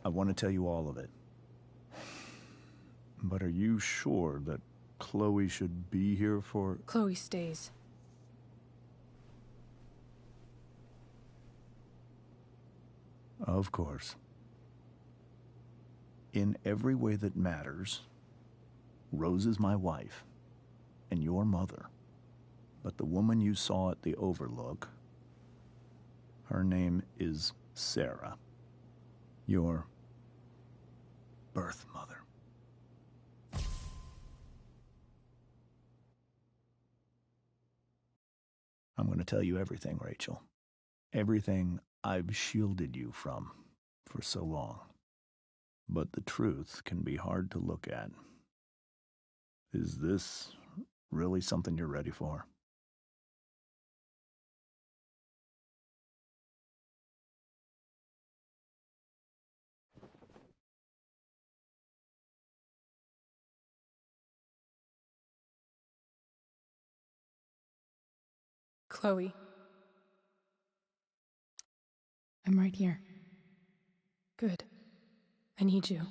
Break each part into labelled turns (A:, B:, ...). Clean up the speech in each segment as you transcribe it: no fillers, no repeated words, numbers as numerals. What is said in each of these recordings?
A: I want to tell you all of it. But are you sure that Chloe should be here for...
B: Chloe stays.
A: Of course. In every way that matters, Rose is my wife and your mother. But the woman you saw at the Overlook, her name is Sarah, your birth mother. I'm going to tell you everything, Rachel. Everything I've shielded you from for so long. But the truth can be hard to look at. Is this really something you're ready for?
B: Chloe. I'm right here. Good. I need you.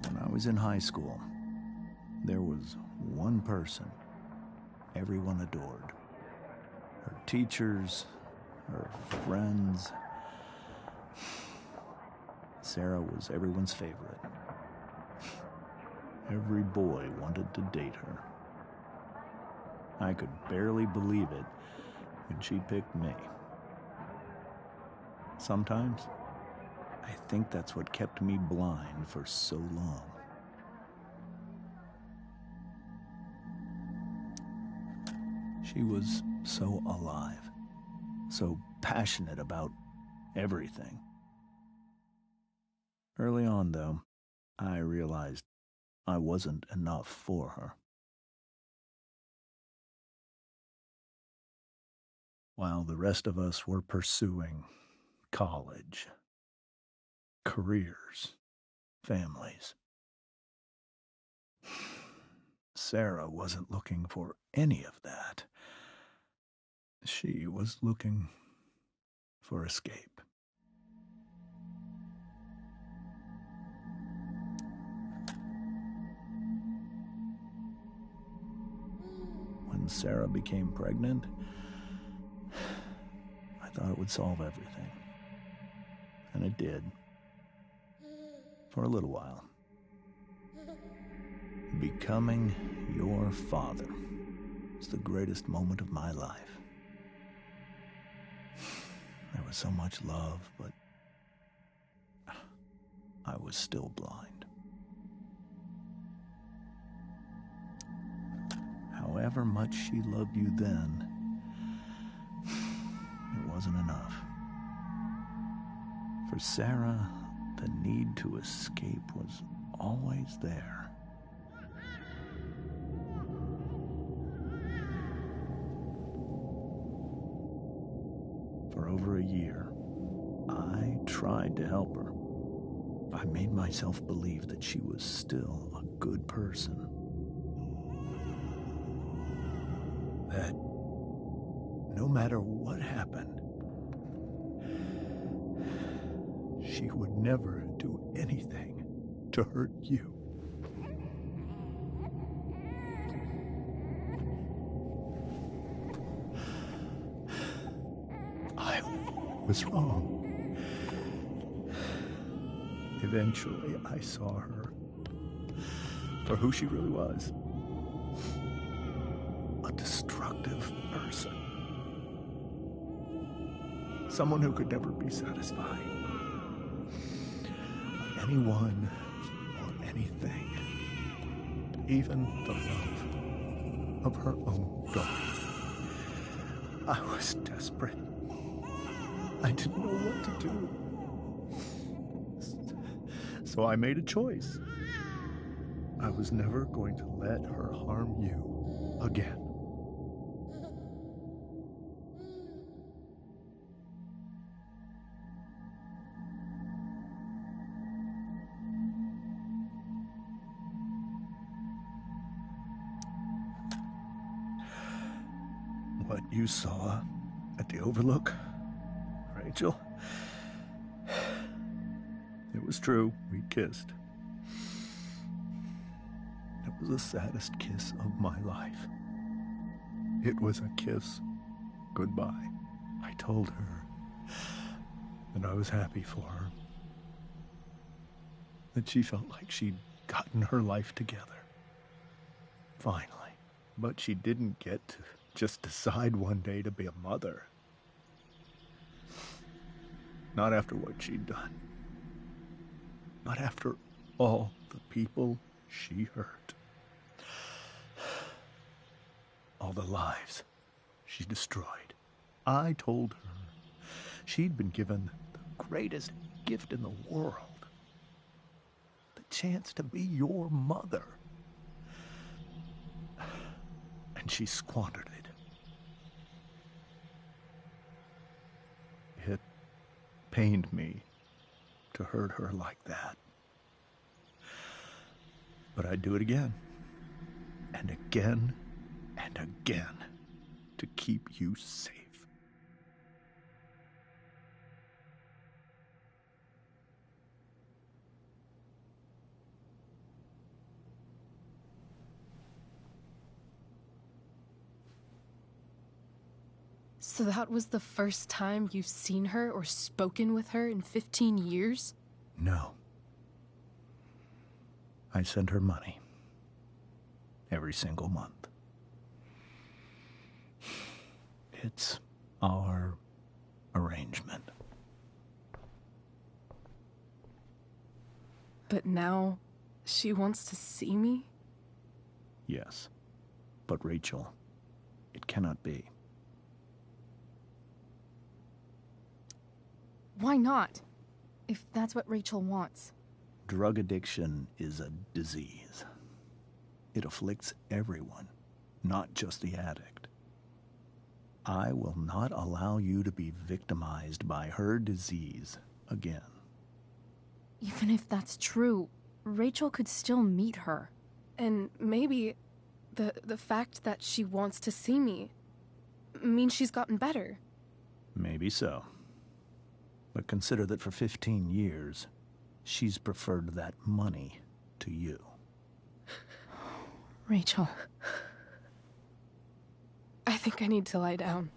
A: When I was in high school, there was one person everyone adored. Her teachers, her friends. Sarah was everyone's favorite. Every boy wanted to date her. I could barely believe it when she picked me. Sometimes, I think that's what kept me blind for so long. She was so alive, so passionate about everything. Early on, though, I realized I wasn't enough for her. While the rest of us were pursuing college, careers, families, Sarah wasn't looking for any of that. She was looking for escape. When Sarah became pregnant, I thought it would solve everything. And it did. For a little while. Becoming your father was the greatest moment of my life. There was so much love, but I was still blind. However much she loved you then, it wasn't enough. For Sarah, the need to escape was always there. For over a year, I tried to help her. I made myself believe that she was still a good person. That no matter what happened, she would never do anything to hurt you. I was wrong. Eventually, I saw her for who she really was. A destructive person. Someone who could never be satisfied by anyone or anything. Even the love of her own daughter. I was desperate. I didn't know what to do. So I made a choice. I was never going to let her harm you again. What you saw at the Overlook, Rachel, it was true. We kissed. It was the saddest kiss of my life. It was a kiss goodbye. I told her that I was happy for her, that she felt like she'd gotten her life together. Finally. But she didn't get to just decide one day to be a mother. Not after what she'd done. Not after all the people she hurt. All the lives she destroyed. I told her she'd been given the greatest gift in the world. The chance to be your mother. And she squandered it. It pained me to hurt her like that. But I'd do it again, and again, and again, to keep you safe.
B: So that was the first time you've seen her or spoken with her in 15 years?
A: No. I sent her money. Every single month. It's our arrangement.
B: But now, she wants to see me?
A: Yes. But Rachel, it cannot be.
B: Why not? If that's what Rachel wants.
A: Drug addiction is a disease. It afflicts everyone, not just the addict. I will not allow you to be victimized by her disease again.
B: Even if that's true, Rachel could still meet her. And maybe the fact that she wants to see me means she's gotten better.
A: Maybe so. But consider that for 15 years, she's preferred that money to you.
B: Rachel. I think I need to lie down.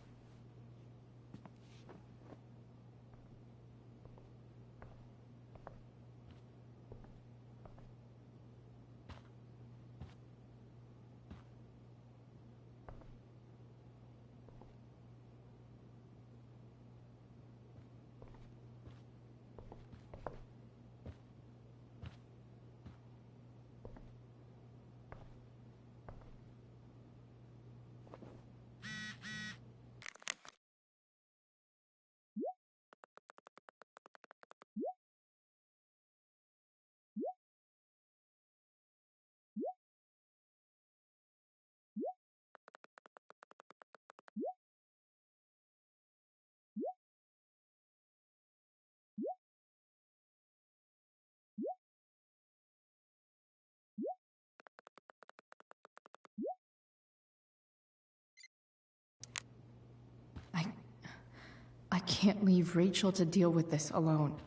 B: I can't leave Rachel to deal with this alone.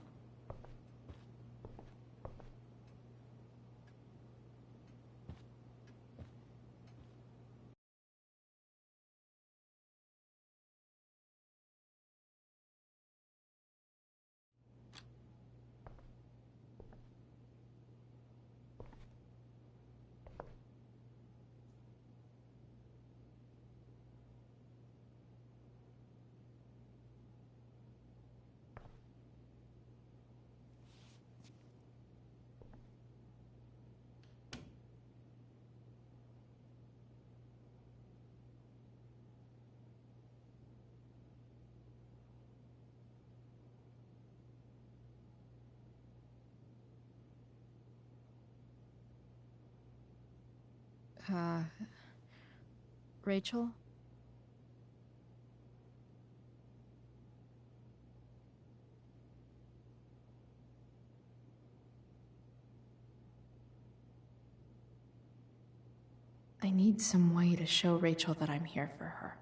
B: Rachel? I need some way to show Rachel that I'm here for her.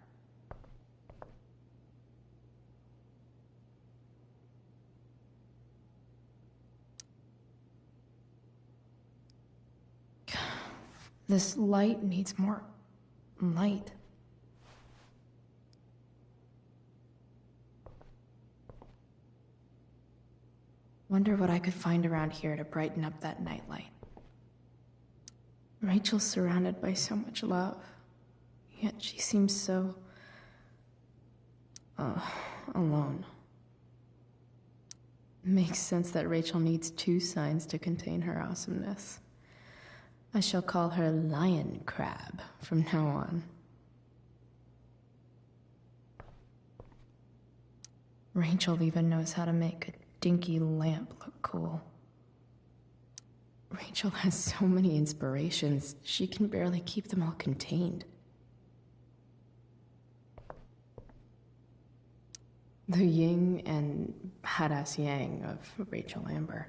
B: This light needs more light. Wonder what I could find around here to brighten up that nightlight. Rachel's surrounded by so much love, yet she seems so... alone. Makes sense that Rachel needs 2 signs to contain her awesomeness. I shall call her Lion Crab from now on. Rachel even knows how to make a dinky lamp look cool. Rachel has so many inspirations, she can barely keep them all contained. The yin and badass yang of Rachel Amber.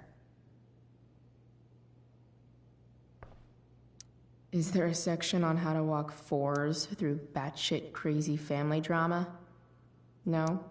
B: Is there a section on how to walk 4s through batshit crazy family drama? No?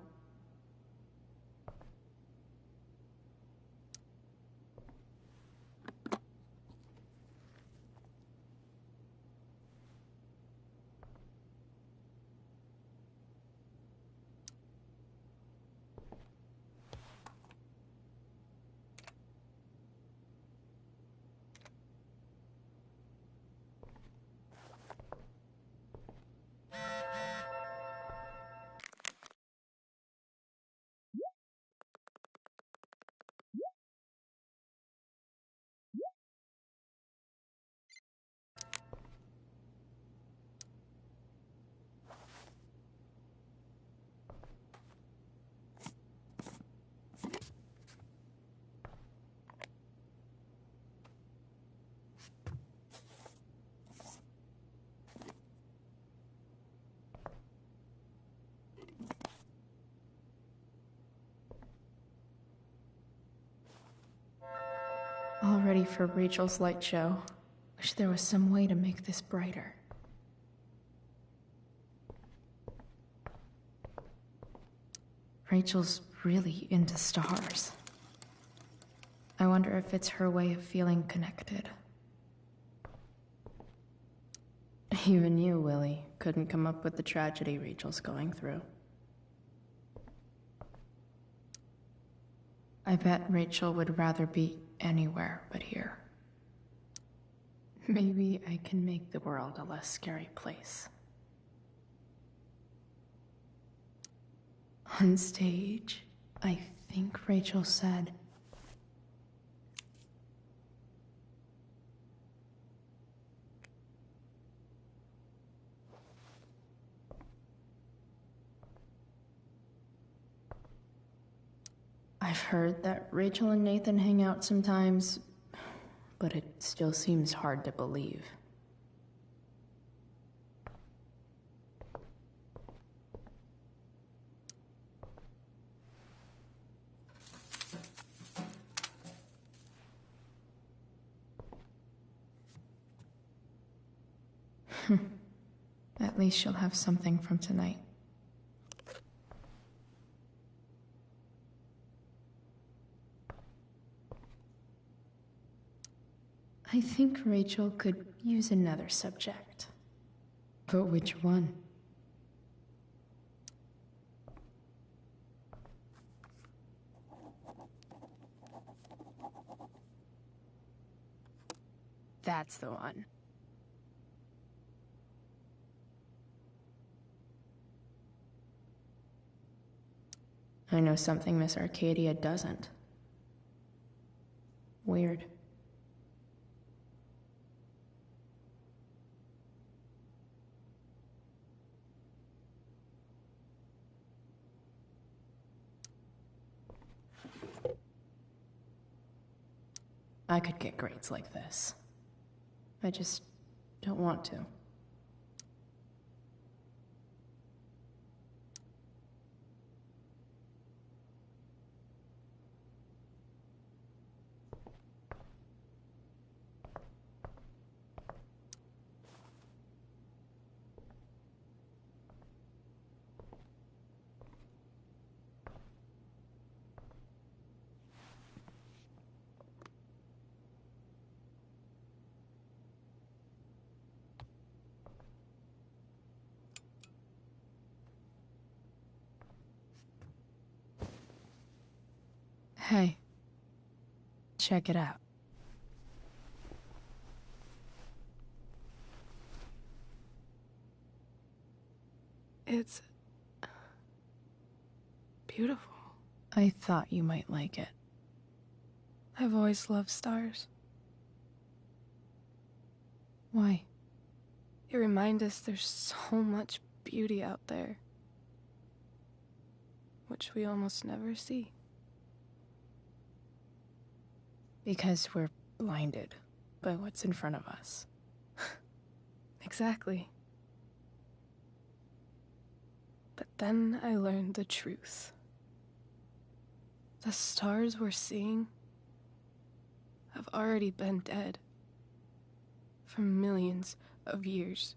B: All ready for Rachel's light show. Wish there was some way to make this brighter. Rachel's really into stars. I wonder if it's her way of feeling connected. Even you, Willie, couldn't come up with the tragedy Rachel's going through. I bet Rachel would rather be anywhere but here. Maybe I can make the world a less scary place. On stage, I think Rachel said, I've heard that Rachel and Nathan hang out sometimes, but it still seems hard to believe. At least she'll have something from tonight. I think Rachel could use another subject. But which one? That's the one. I know something Miss Arcadia doesn't. Weird. I could get grades like this. I just
C: Don't want to. Hey, check it out.
B: It's beautiful.
C: I thought you might like it.
B: I've always loved stars.
C: Why?
B: They remind us there's so much beauty out there, which we almost never see.
C: Because we're blinded by what's in front of us.
B: Exactly. But then I learned the truth. The stars we're seeing have already been dead for millions of years.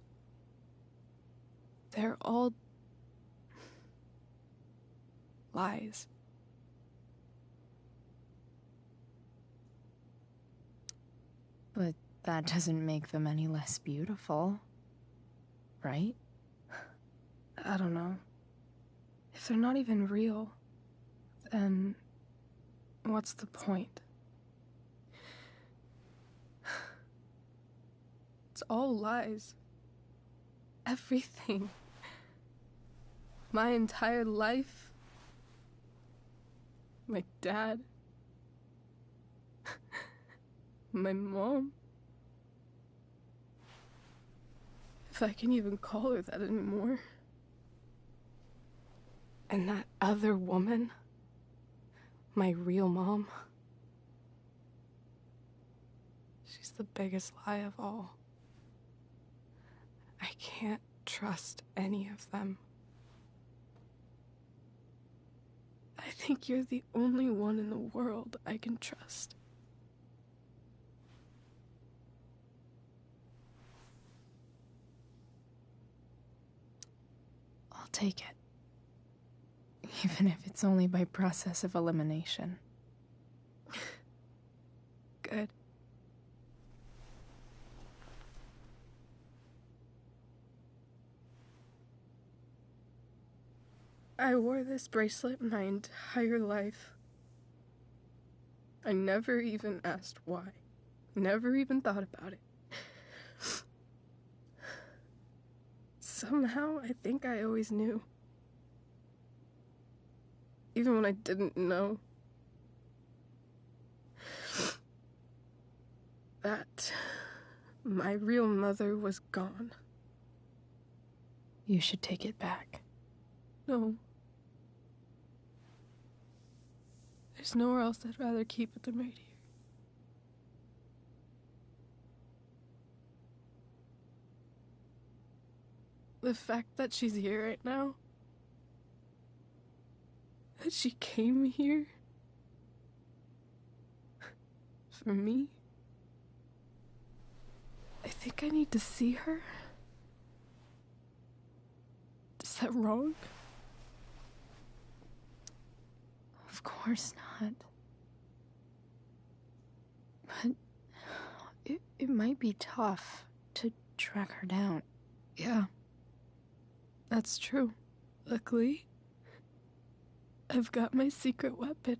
B: They're all lies.
C: But that doesn't make them any less beautiful, right?
B: I don't know. If they're not even real, then what's the point? It's all lies. Everything. My entire life. My dad. My mom. If I can even call her that anymore. And that other woman, my real mom, she's the biggest lie of all. I can't trust any of them. I think you're the only one in the world I can trust.
C: I'll take it. Even if it's only by process of elimination.
B: Good. I wore this bracelet my entire life. I never even asked why. Never even thought about it. Somehow, I think I always knew. Even when I didn't know. That my real mother was gone.
C: You should take it back.
B: No. There's nowhere else I'd rather keep it than right here. The fact that she's here right now, that she came here for me, I think I need to see her. Is that wrong?
C: Of course not. But it might be tough to track her down.
B: Yeah. That's true. Luckily, I've got my secret weapon.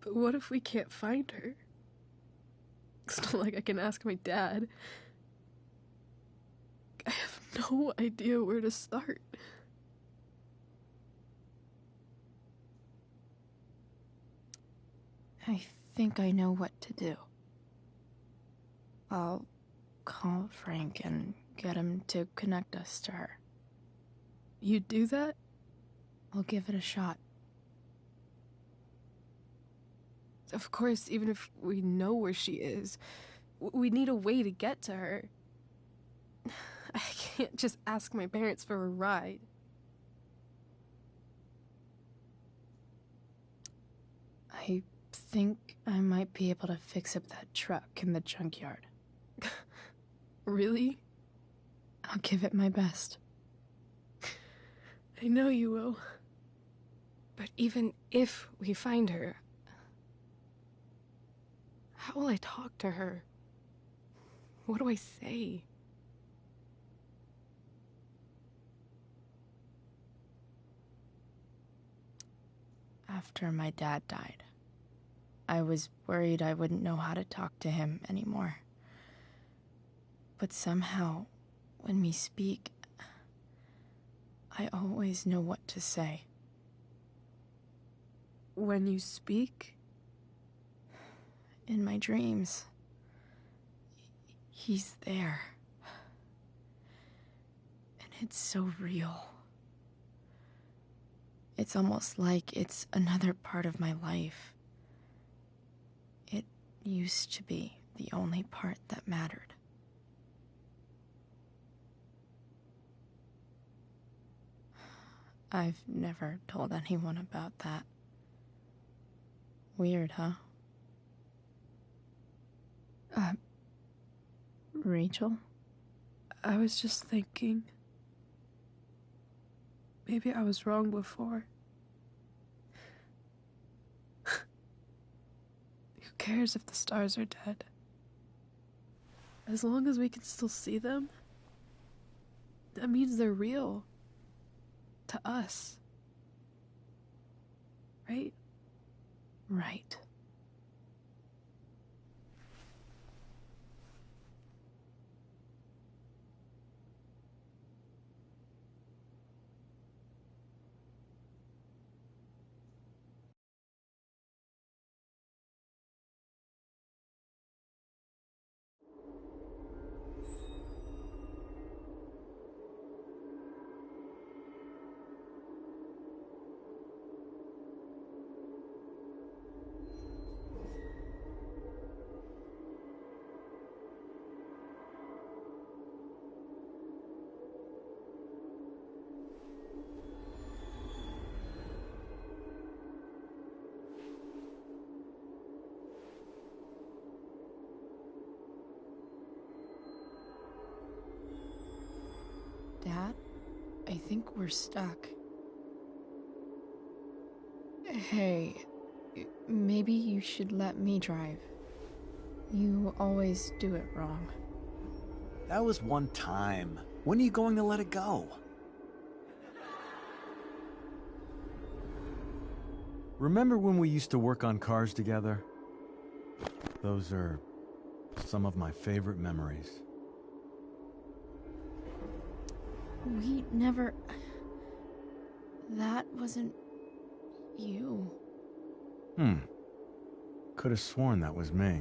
B: But what if we can't find her? It's not like I can ask my dad. I have no idea where to start.
C: I think I know what to do. I'll call Frank and get him to connect us to her.
B: You do that?
C: I'll give it a shot.
B: Of course, even if we know where she is, we need a way to get to her. I can't just ask my parents for a ride.
C: I think I might be able to fix up that truck in the junkyard.
B: Really?
C: I'll give it my best.
B: I know you will. But even if we find her, how will I talk to her? What do I say?
C: After my dad died, I was worried I wouldn't know how to talk to him anymore. But somehow, when we speak, I always know what to say.
B: When you speak?
C: In my dreams, he's there. And it's so real. It's almost like it's another part of my life. It used to be the only part that mattered. I've never told anyone about that. Weird, huh? Rachel?
B: I was just thinking. Maybe I was wrong before. Who cares if the stars are dead? As long as we can still see them, that means they're real. To us. Right?
C: Right. Dad, I think we're stuck. Hey, maybe you should let me drive. You always do it wrong.
D: That was one time. When are you going to let it go?
E: Remember when we used to work on cars together? Those are some of my favorite memories.
C: We never... That wasn't... you.
E: Could have sworn that was me.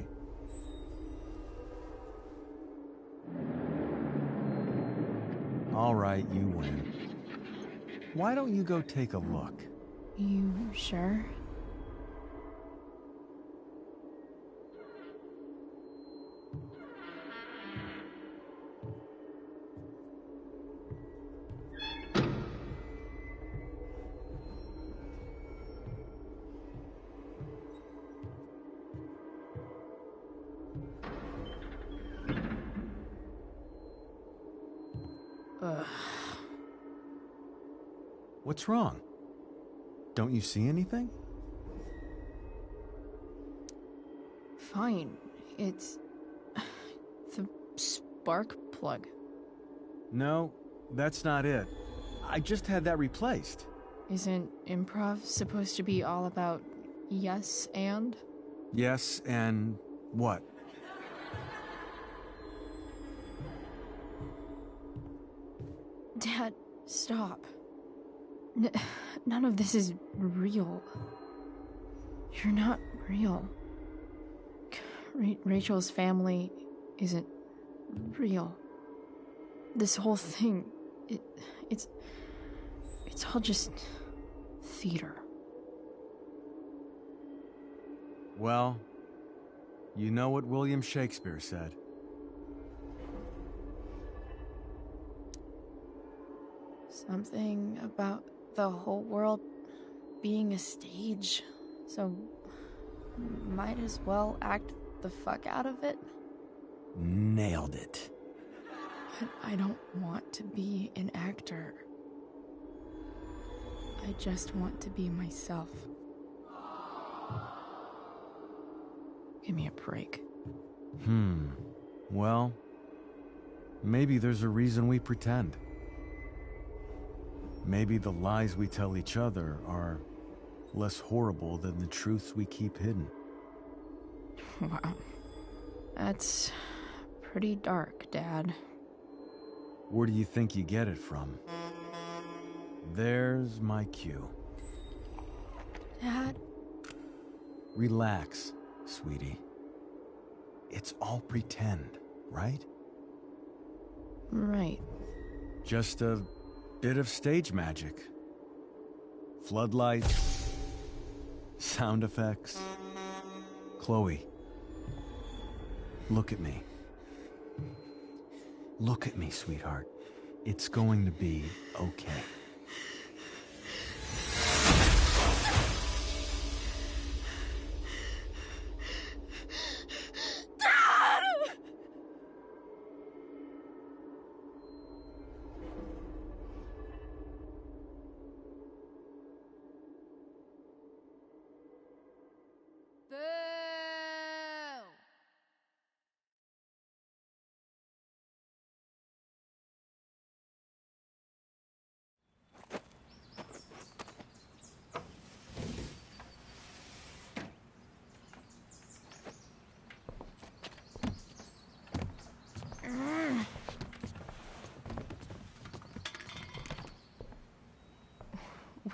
E: All right, you win. Why don't you go take a look?
C: You sure?
E: What's wrong? Don't you see anything?
C: Fine. It's... the spark plug.
E: No, that's not it. I just had that replaced.
C: Isn't improv supposed to be all about yes and?
E: Yes, and what?
C: Dad, stop. None of this is real. You're not real. Rachel's family isn't real. This whole thing, it's all just theater.
E: Well, you know what William Shakespeare said.
C: Something about the whole world being a stage, so might as well act the fuck out of it.
D: Nailed it.
C: But I don't want to be an actor. I just want to be myself. Give me a break.
E: Well, maybe there's a reason we pretend. Maybe the lies we tell each other are less horrible than the truths we keep hidden.
C: Wow. That's pretty dark, Dad.
E: Where do you think you get it from? There's my cue.
C: Dad?
E: Relax, sweetie. It's all pretend, right?
C: Right.
E: Just a bit of stage magic. Floodlights, sound effects. Chloe, look at me. Look at me, sweetheart. It's going to be okay.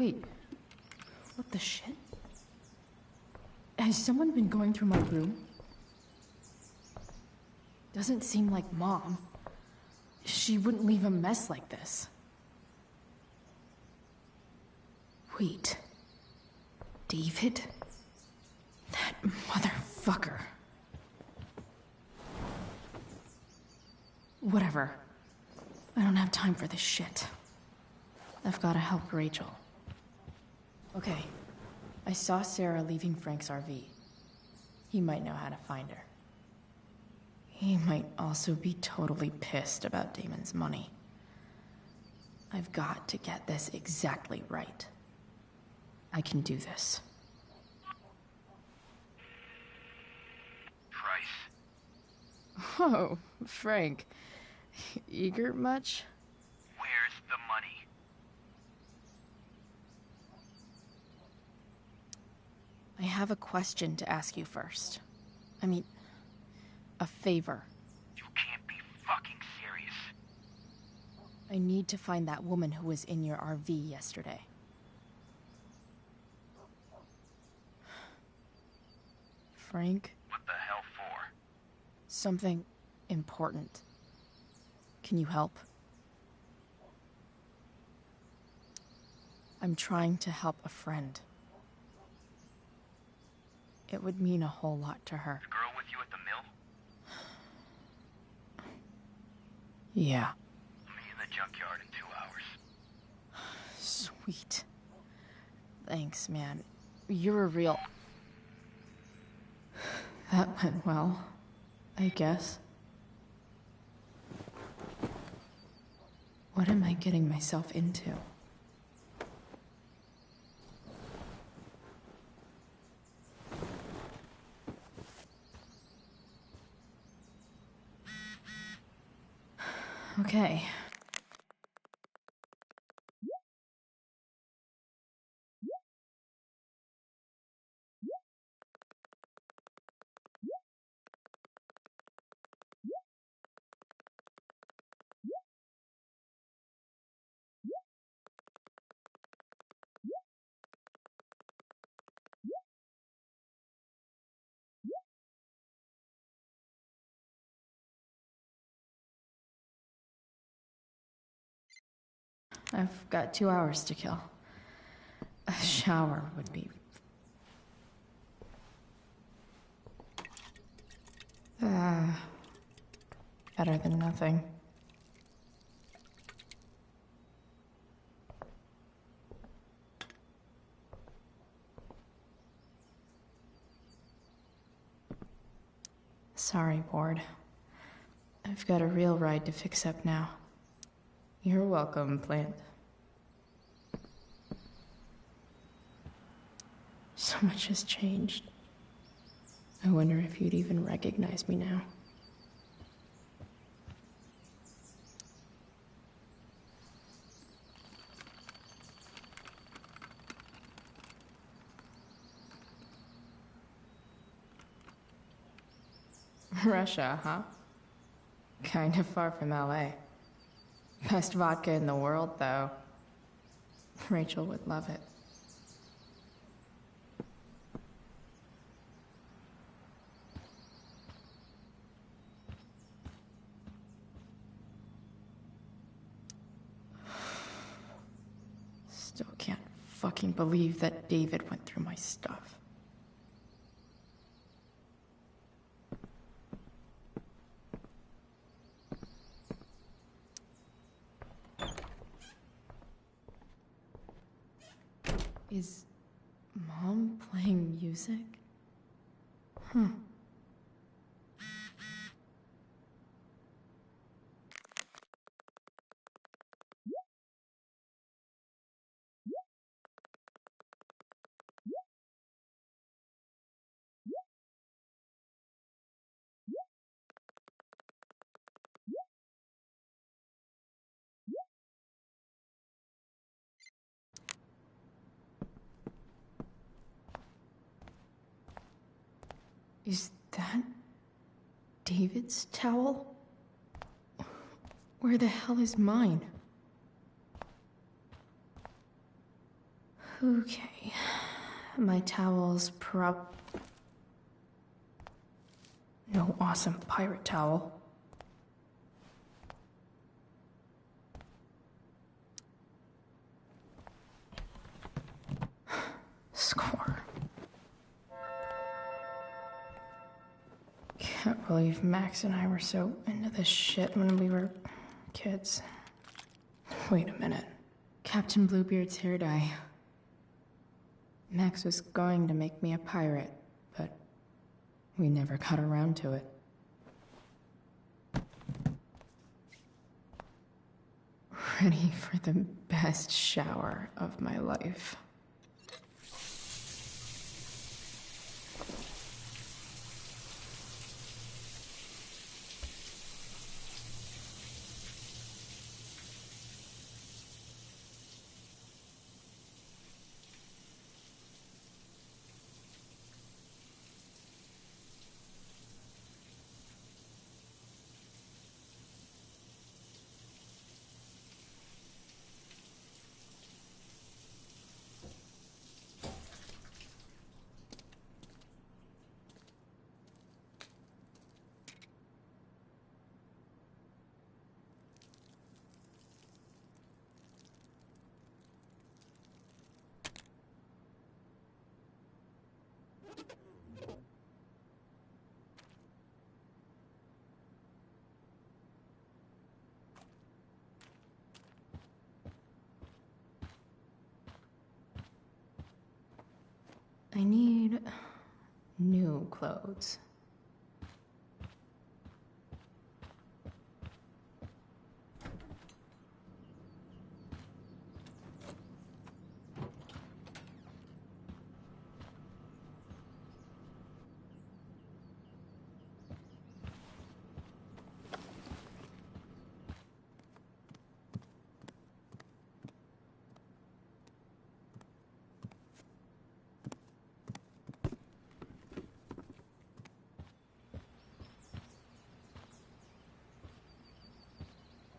B: Wait, what the shit? Has someone been going through my room? Doesn't seem like Mom. She wouldn't leave a mess like this. Wait. David? That motherfucker. Whatever. I don't have time for this shit. I've gotta help Rachel. Okay. I saw Sarah leaving Frank's RV. He might know how to find her. He might also be totally pissed about Damon's money. I've got to get this exactly right. I can do this.
F: Price.
C: Oh, Frank. Eager much?
F: Where's the money?
B: I have a question to ask you first. I mean, a favor.
F: You can't be fucking serious.
B: I need to find that woman who was in your RV yesterday. Frank?
F: What the hell for?
B: Something important. Can you help? I'm trying to help a friend. It would mean a whole lot to her.
F: The girl with you at the mill?
B: Yeah.
F: I'll be in the junkyard in 2 hours.
B: Sweet. Thanks, man. You're a real... That went well, I guess. What am I getting myself into? Okay. I've got 2 hours to kill. A shower would be...
C: Better than nothing. Sorry, Ward. I've got a real ride to fix up now. You're welcome, Plant. So much has changed. I wonder if you'd even recognize me now. Russia, huh? Kind of far from LA. Best vodka in the world, though. Rachel would love it. Still can't fucking believe that David went through my stuff. Is Mom playing music? Huh. Is that David's towel? Where the hell is mine? Okay. My towel's no awesome pirate towel. Score. Can't believe Max and I were so into this shit when we were kids. Wait a minute. Captain Bluebeard's hair dye. Max was going to make me a pirate, but we never got around to it. Ready for the best shower of my life. I need new clothes.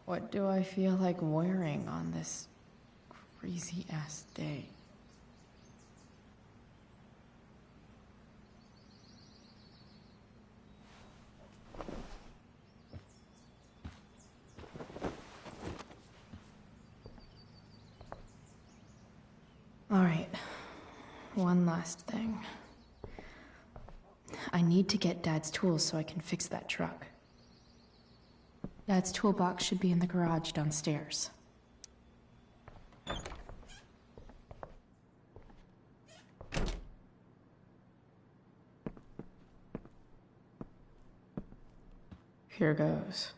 C: What do I feel like wearing on this crazy-ass day? All right, one last thing. I need to get Dad's tools so I can fix that truck. Dad's toolbox should be in the garage downstairs. Here goes.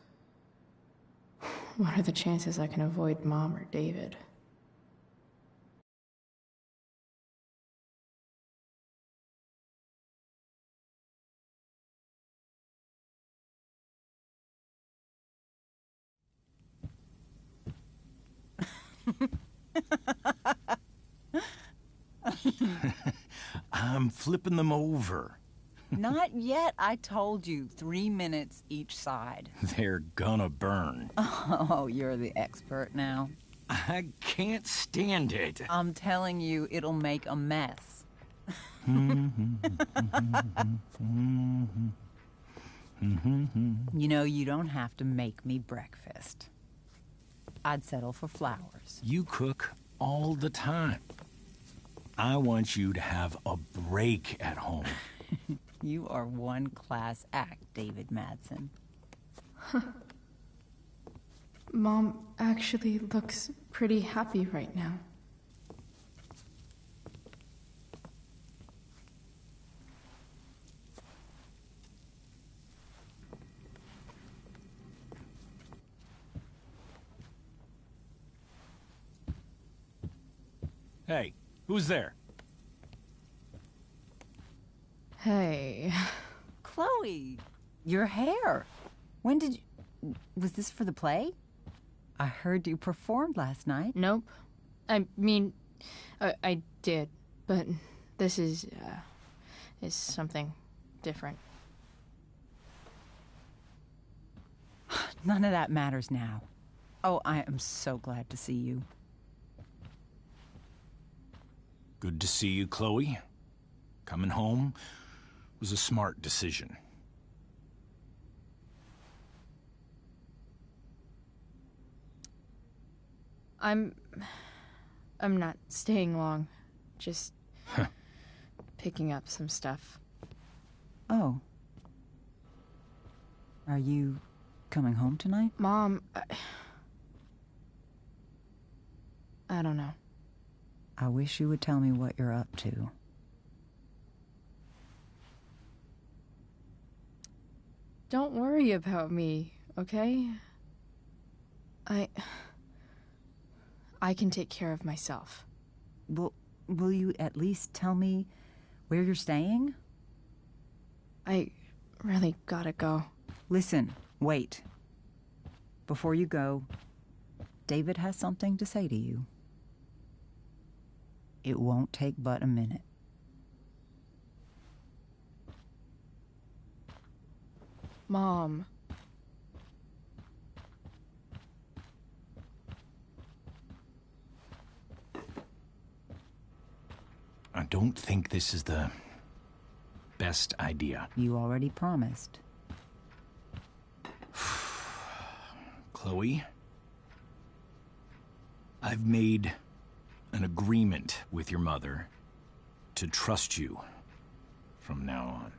C: What are the chances I can avoid Mom or David?
G: I'm flipping them over.
H: Not yet. I told you, 3 minutes each side.
G: They're gonna burn.
H: Oh, you're the expert now.
G: I can't stand it.
H: I'm telling you, it'll make a mess. You know, you don't have to make me breakfast. I'd settle for flowers.
G: You cook all the time. I want you to have a break at home.
H: You are one class act, David Madsen.
C: Mom actually looks pretty happy right now.
G: Hey, who's there?
C: Hey.
H: Chloe, your hair. When did you... Was this for the play? I heard you performed last night.
C: Nope. I mean, I did, but this is something different.
H: None of that matters now. Oh, I am so glad to see you.
G: Good to see you, Chloe. Coming home was a smart decision.
C: I'm not staying long. Just picking up some stuff.
H: Oh. Are you coming home tonight?
C: Mom, I don't know.
H: I wish you would tell me what you're up to.
C: Don't worry about me, okay? I can take care of myself.
H: Will you at least tell me where you're staying?
C: I really gotta go.
H: Listen, wait. Before you go, David has something to say to you. It won't take but a minute.
C: Mom.
G: I don't think this is the best idea.
H: You already promised.
G: Chloe, I've made an agreement with your mother to trust you from now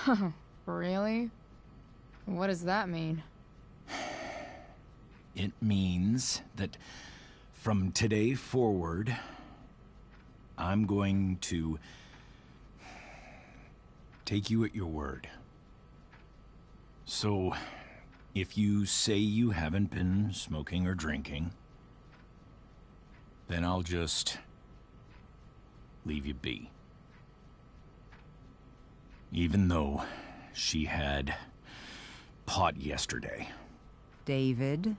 G: on.
C: Really? What does that mean?
G: It means that from today forward, I'm going to take you at your word. So, if you say you haven't been smoking or drinking, then I'll just leave you be. Even though she had pot yesterday.
H: David,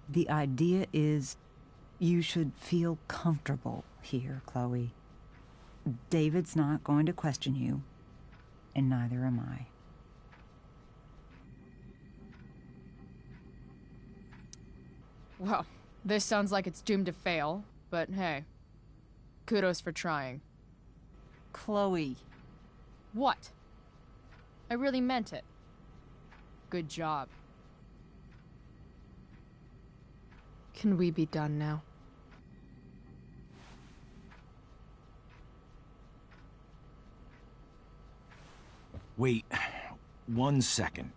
H: the idea is you should feel comfortable here, Chloe. David's not going to question you, and neither am I.
C: Well, this sounds like it's doomed to fail, but hey, kudos for trying.
H: Chloe.
C: What? I really meant it. Good job. Can we be done now?
G: Wait 1 second.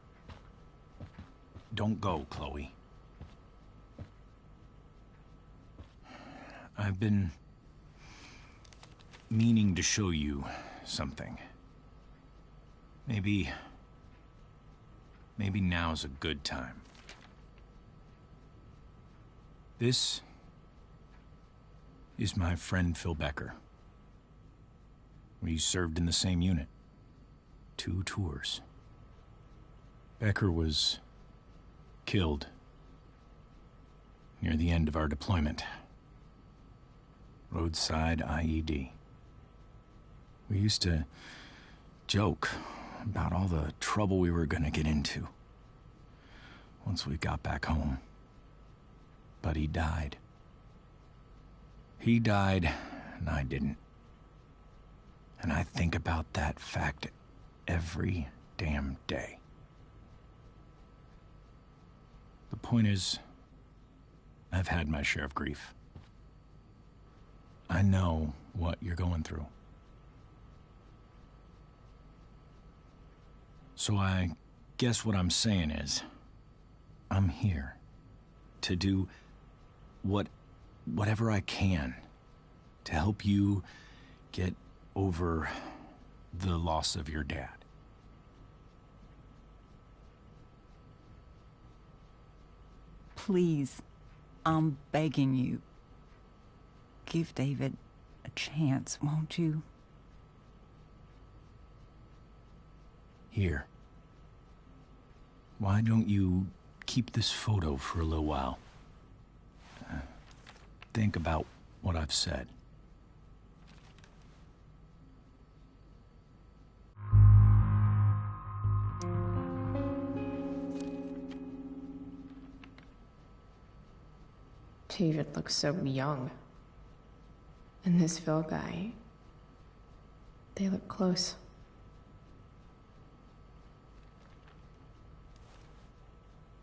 G: Don't go, Chloe. I've been meaning to show you something. Maybe now's a good time. This is my friend Phil Becker. We served in the same unit. 2 tours. Becker was killed near the end of our deployment. Roadside IED. We used to joke about all the trouble we were gonna get into once we got back home. But he died. He died, and I didn't. And I think about that fact every damn day. The point is, I've had my share of grief. I know what you're going through. So I guess what I'm saying is, I'm here to do whatever I can to help you get over the loss of your dad.
H: Please, I'm begging you. Give David a chance, won't you?
G: Here. Why don't you keep this photo for a little while? Think about what I've said.
C: David looks so young. And this Phil guy, they look close.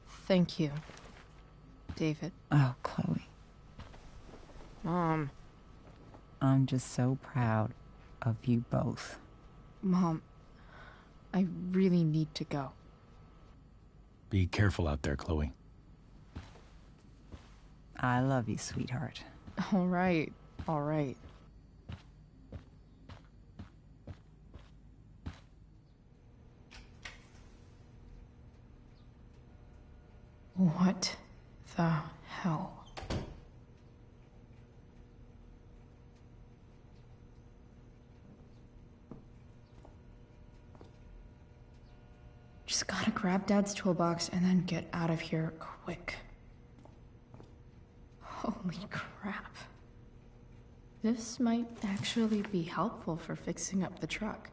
B: Thank you, David.
H: Oh, Chloe.
B: Mom.
H: I'm just so proud of you both.
B: Mom, I really need to go.
G: Be careful out there, Chloe.
H: I love you, sweetheart.
B: All right, all right.
C: What the hell? Just gotta grab Dad's toolbox and then get out of here quick. Holy crap. This might actually be helpful for fixing up the truck.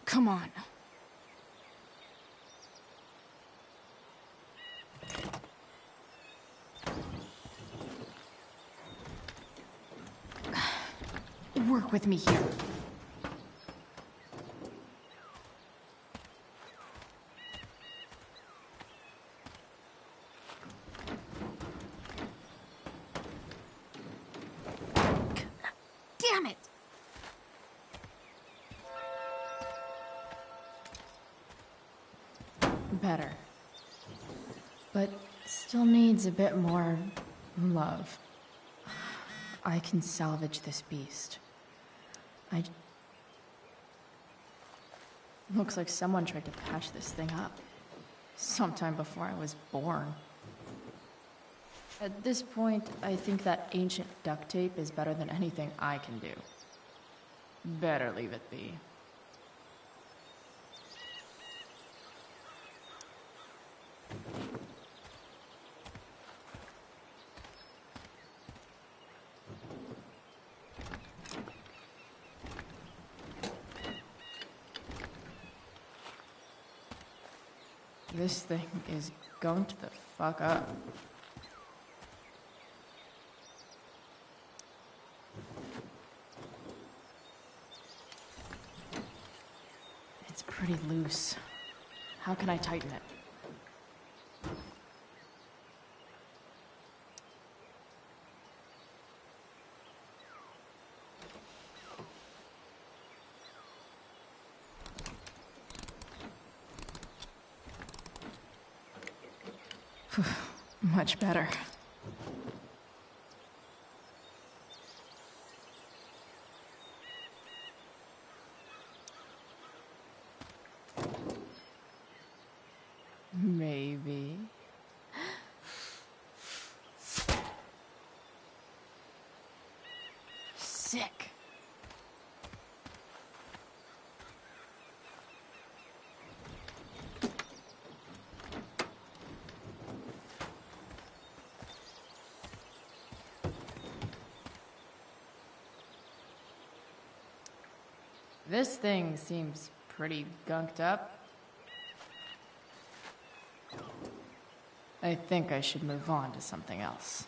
B: Come on. Work with me here. Damn it!
C: Better. But still needs a bit more love. I can salvage this beast. Looks like someone tried to patch this thing up. Sometime before I was born. At this point, I think that ancient duct tape is better than anything I can do. Better leave it be. This thing is going to the fuck up. It's pretty loose. How can I tighten it? Much better. Maybe. Sick. This thing seems pretty gunked up. I think I should move on to something else.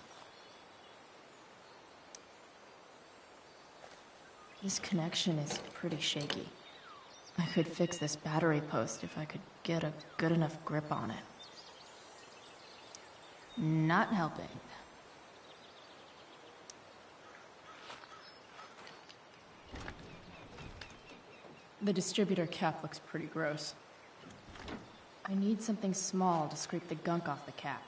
C: This connection is pretty shaky. I could fix this battery post if I could get a good enough grip on it. Not helping. The distributor cap looks pretty gross. I need something small to scrape the gunk off the cap.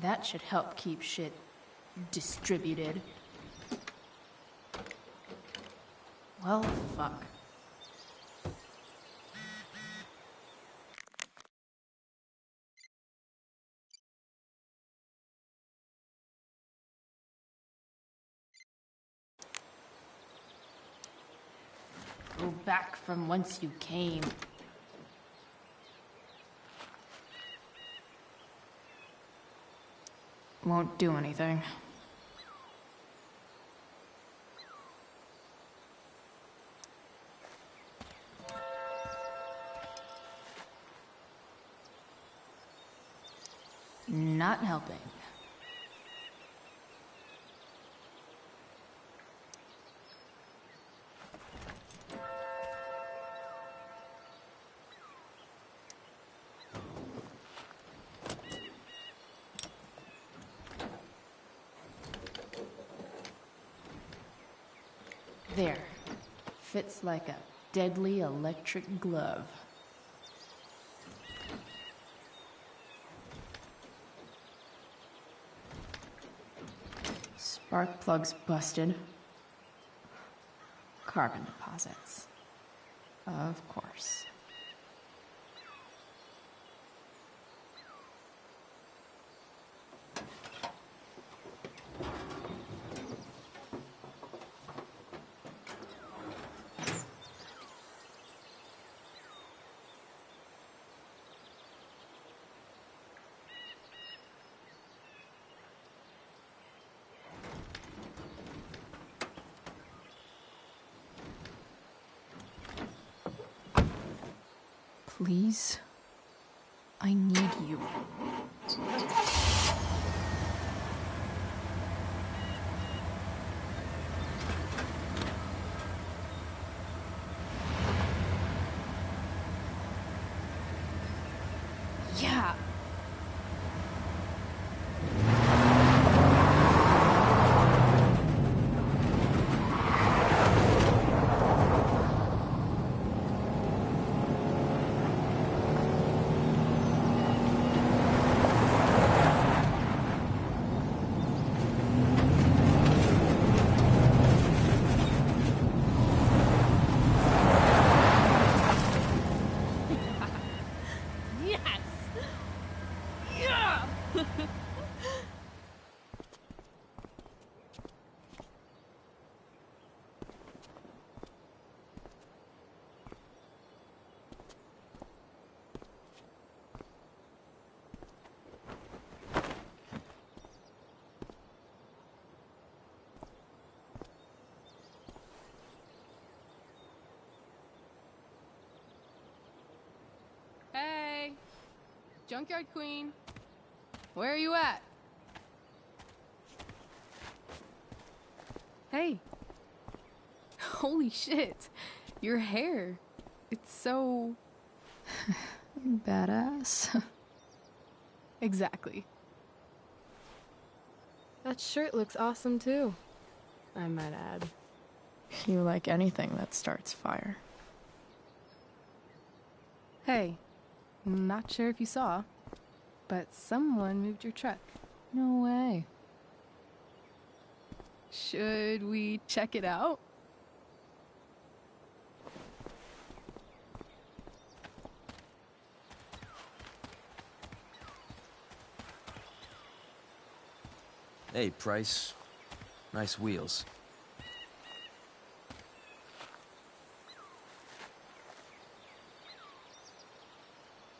C: That should help keep shit distributed. Well, fuck. Go back from whence you came. Won't do anything. Not helping. There. Fits like a deadly electric glove. Spark plug's busted. Carbon deposits. Of course. Please? I need you.
B: Junkyard Queen. Where are you at? Hey. Holy shit. Your hair. It's so...
C: Badass.
B: Exactly. That shirt looks awesome too, I might add.
C: You like anything that starts fire.
B: Hey, not sure if you saw, but someone moved your truck.
C: No way.
B: Should we check it out?
I: Hey, Price. Nice wheels.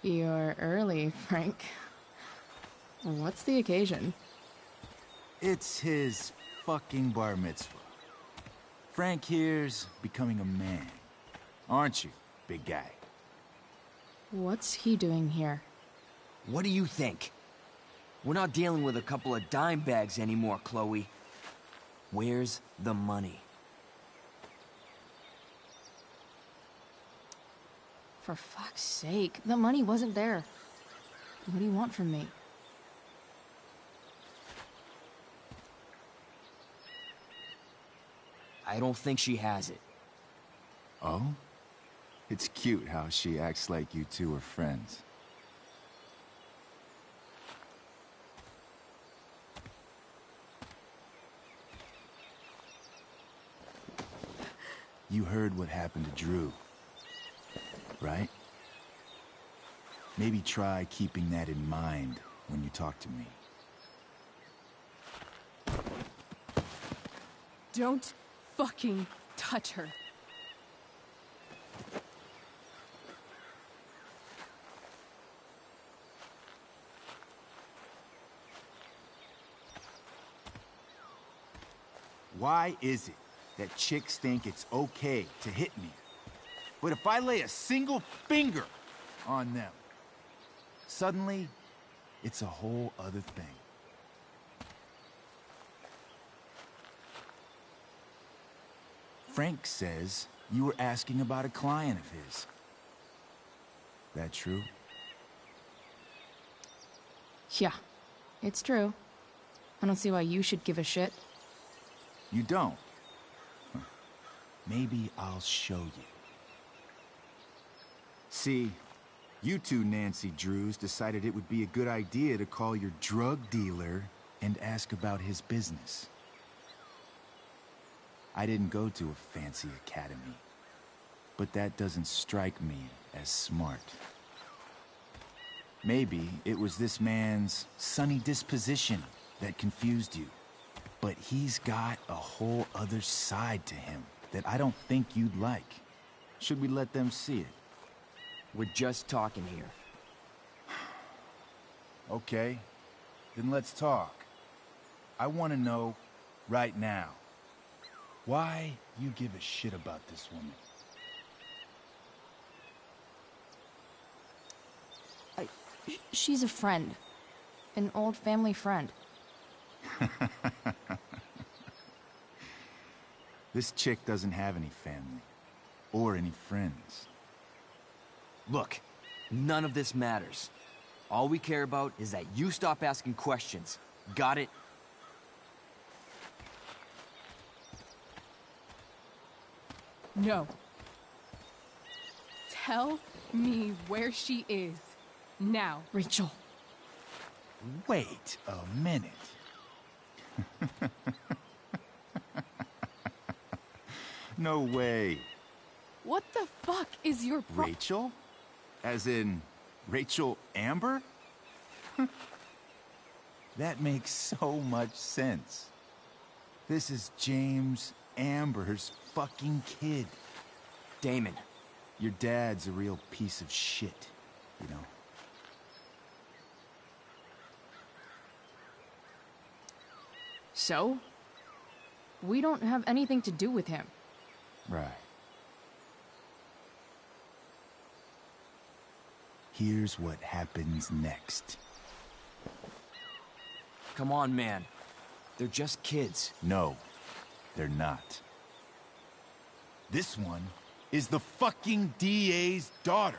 C: You're early, Frank. What's the occasion?
J: It's his fucking bar mitzvah. Frank here's becoming a man. Aren't you, big guy?
C: What's he doing here?
I: What do you think? We're not dealing with a couple of dime bags anymore, Chloe. Where's the money?
C: For fuck's sake, the money wasn't there. What do you want from me?
I: I don't think she has it.
J: Oh? It's cute how she acts like you two are friends. You heard what happened to Drew, right? Maybe try keeping that in mind when you talk to me.
B: Don't fucking touch her.
J: Why is it that chicks think it's okay to hit me? But if I lay a single finger on them, suddenly, it's a whole other thing. Frank says you were asking about a client of his. That true?
C: Yeah, it's true. I don't see why you should give a shit.
J: You don't? Huh. Maybe I'll show you. See, you two Nancy Drews decided it would be a good idea to call your drug dealer and ask about his business. I didn't go to a fancy academy, but that doesn't strike me as smart. Maybe it was this man's sunny disposition that confused you. But he's got a whole other side to him that I don't think you'd like. Should we let them see it?
I: We're just talking here.
J: Okay, then let's talk. I want to know, right now, why you give a shit about this woman.
C: She's a friend. An old family friend.
J: This chick doesn't have any family. Or any friends.
I: Look, none of this matters. All we care about is that you stop asking questions. Got it?
B: No. Tell me where she is. Now.
C: Rachel.
J: Wait a minute. No way.
B: What the fuck is your
J: Rachel? As in, Rachel Amber? That makes so much sense. This is James Amber's fucking kid.
I: Damon.
J: Your dad's a real piece of shit, you know?
C: So? We don't have anything to do with him.
J: Right. here's what happens next.
I: Come on, man. They're just kids.
J: No, they're not. This one is the fucking DA's daughter.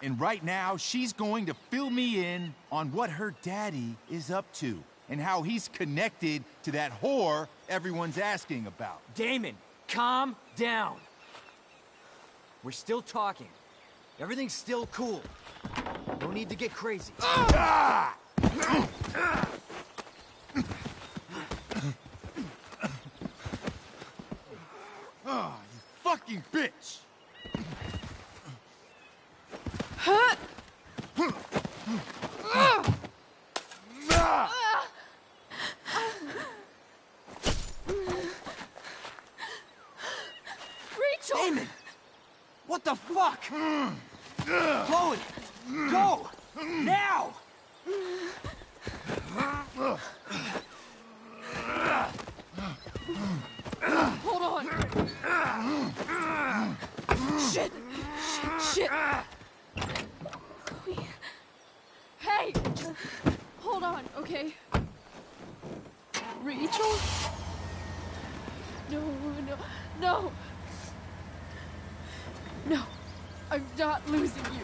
J: And right now, she's going to fill me in on what her daddy is up to and how he's connected to that whore everyone's asking about.
I: Damon, calm down. We're still talking. Everything's still cool. No need to get crazy.
J: Ah! Oh, you fucking bitch!
I: Rachel! Damon! What the fuck? Chloe! Go! Now!
B: Hold on. Shit. Shit. Chloe. Hey! Just hold on, okay? Rachel? No. No. I'm not losing you.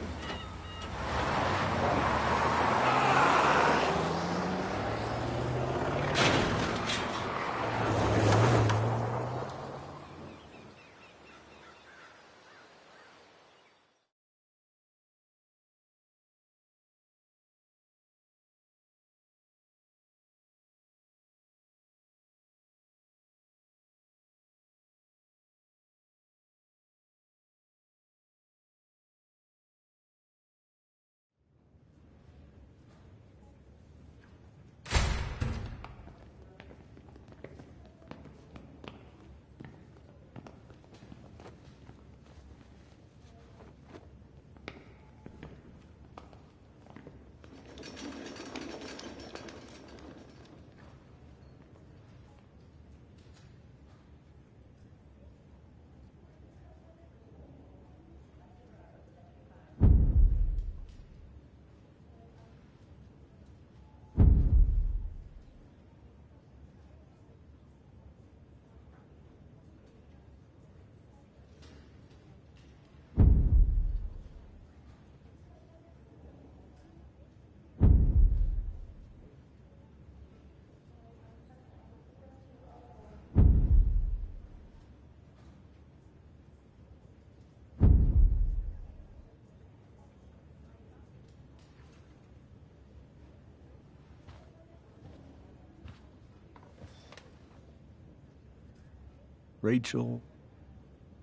A: Rachel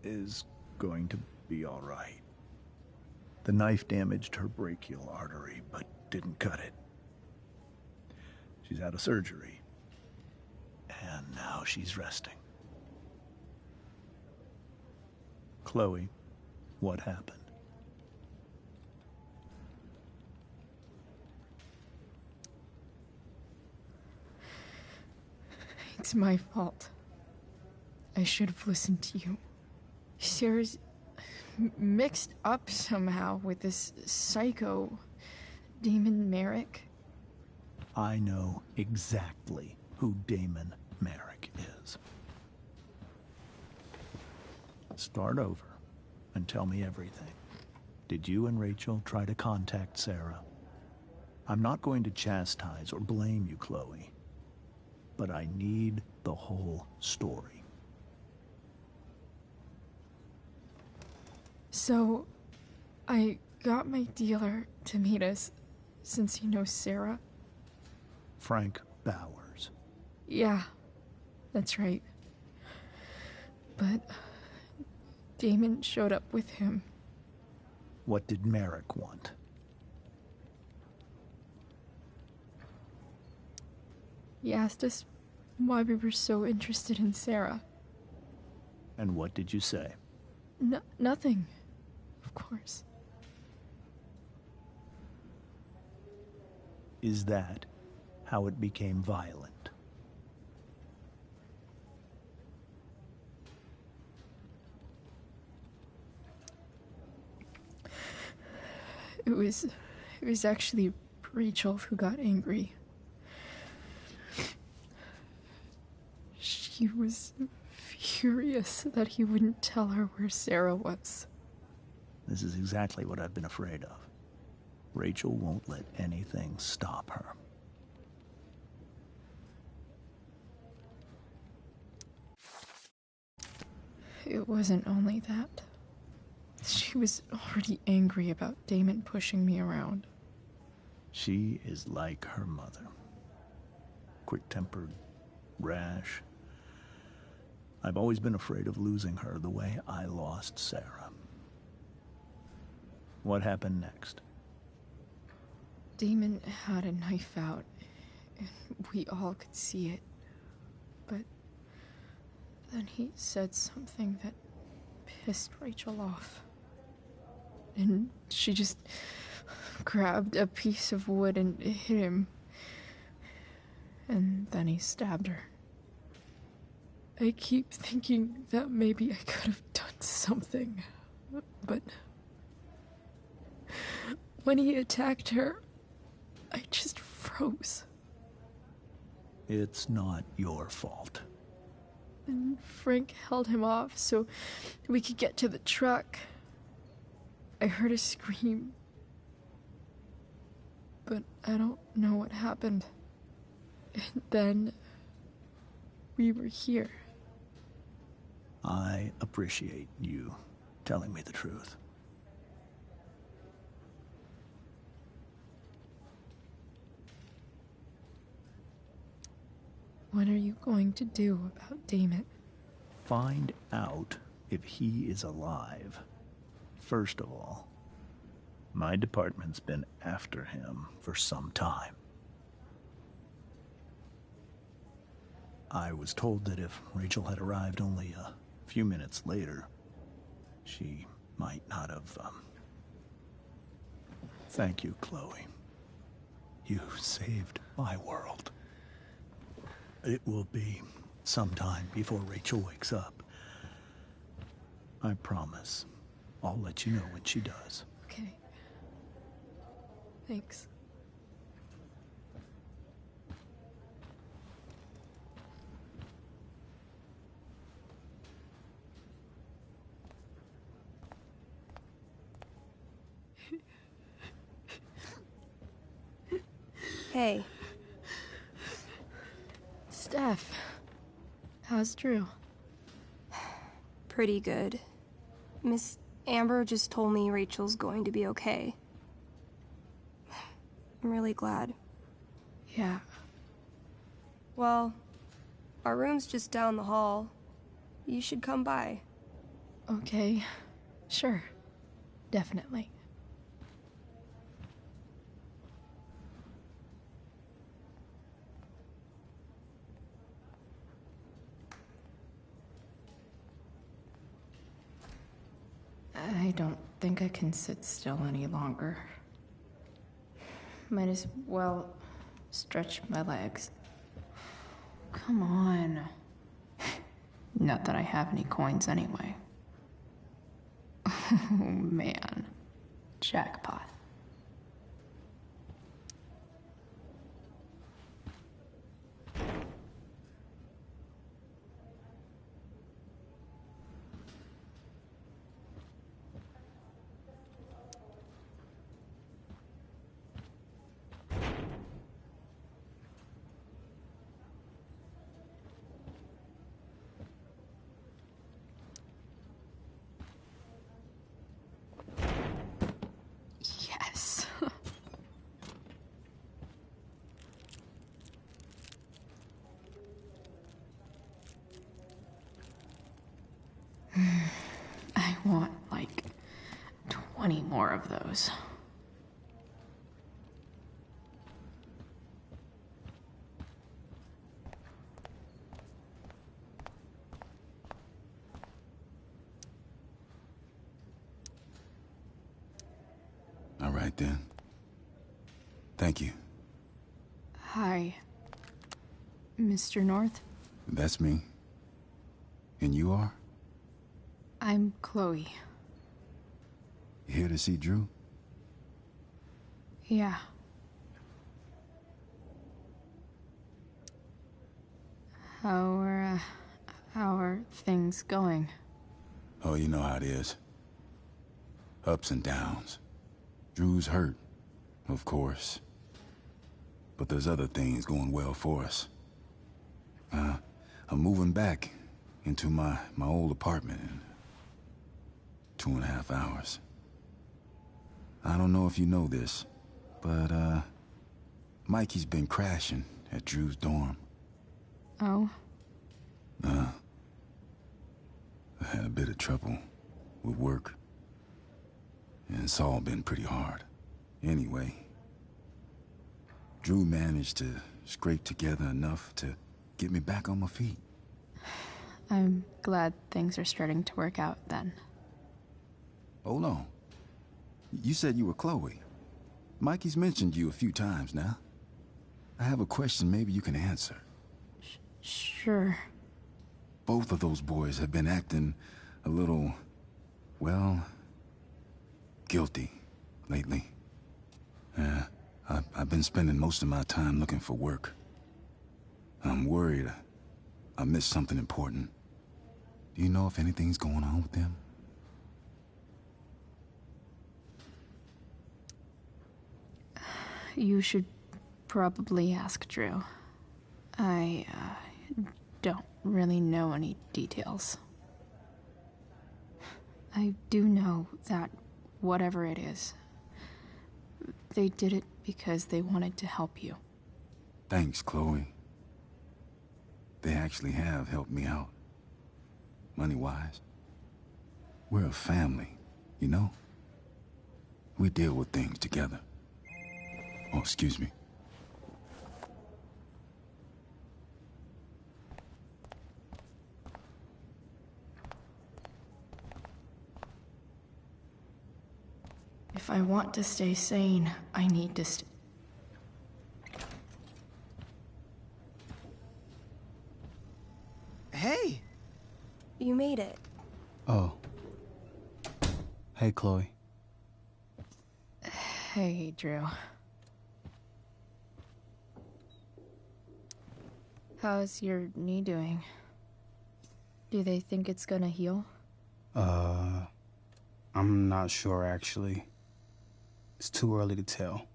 A: is going to be all right. The knife damaged her brachial artery, but didn't cut it. She's out of surgery, and now she's resting. Chloe, what happened?
C: It's my fault. I should have listened to you. Sarah's mixed up somehow with this psycho, Damon Merrick.
A: I know exactly who Damon Merrick is. Start over and tell me everything. Did you and Rachel try to contact Sarah? I'm not going to chastise or blame you, Chloe, but I need the whole story.
C: So, I got my dealer to meet us, since he knows Sarah.
A: Frank Bowers.
C: Yeah, that's right. But Damon showed up with him.
A: What did Merrick want?
C: He asked us why we were so interested in Sarah.
A: And what did you say?
C: Nothing, of course.
A: Is that how it became violent?
C: It was actually Rachel who got angry. She was furious that he wouldn't tell her where Sarah was.
A: This is exactly what I've been afraid of. Rachel won't let anything stop her.
C: It wasn't only that. She was already angry about Damon pushing me around.
A: She is like her mother. Quick-tempered, rash. I've always been afraid of losing her the way I lost Sarah. What happened next?
C: Damon had a knife out, and we all could see it. But then he said something that pissed Rachel off. And she just grabbed a piece of wood and hit him. And then he stabbed her. I keep thinking that maybe I could have done something, but when he attacked her, I just froze.
A: It's not your fault.
C: And Frank held him off so we could get to the truck. I heard a scream, but I don't know what happened. And then we were here.
A: I appreciate you telling me the truth.
C: What are you going to do about Damon?
A: Find out if he is alive. First of all, my department's been after him for some time. I was told that if Rachel had arrived only a few minutes later, she might not have, Thank you, Chloe. You saved my world. It will be some time before Rachel wakes up. I promise. I'll let you know when she does.
C: Okay. Thanks.
K: Hey.
C: Steph, how's Drew?
K: Pretty good. Miss Amber just told me Rachel's going to be okay. I'm really glad.
C: Yeah.
K: Well, our room's just down the hall. You should come by.
C: Okay. Sure. Definitely. I don't think I can sit still any longer. Might as well stretch my legs. Come on. Not that I have any coins anyway. Oh man. Jackpot. Yes. I want like 20 more of those.
J: All right, then. Thank you.
C: Hi, Mr. North.
J: That's me. And you are?
C: I'm Chloe.
J: Here to see Drew?
C: Yeah. How are things going?
J: Oh, you know how it is. Ups and downs. Drew's hurt, of course. But there's other things going well for us. I'm moving back into my old apartment in 2.5 hours. I don't know if you know this, but, Mikey's been crashing at Drew's dorm.
C: Oh?
J: I had a bit of trouble with work. And it's all been pretty hard. Anyway, Drew managed to scrape together enough to get me back on my feet.
C: I'm glad things are starting to work out then.
J: Hold on. You said you were Chloe. Mikey's mentioned you a few times now. I have a question maybe you can answer.
C: Sure.
J: Both of those boys have been acting a little, well, guilty lately. I've been spending most of my time looking for work. I'm worried I missed something important. Do you know if anything's going on with them?
C: You should probably ask Drew. I don't really know any details. I do know that whatever it is, they did it because they wanted to help you.
J: Thanks, Chloe. They actually have helped me out. Money-wise. We're a family, you know? We deal with things together. Oh, excuse me.
C: If I want to stay sane, I need to
I: Hey!
K: You made it.
L: Oh. Hey, Chloe.
C: Hey, Drew. How's your knee doing? Do they think it's gonna heal?
L: I'm not sure, actually. It's too early to tell.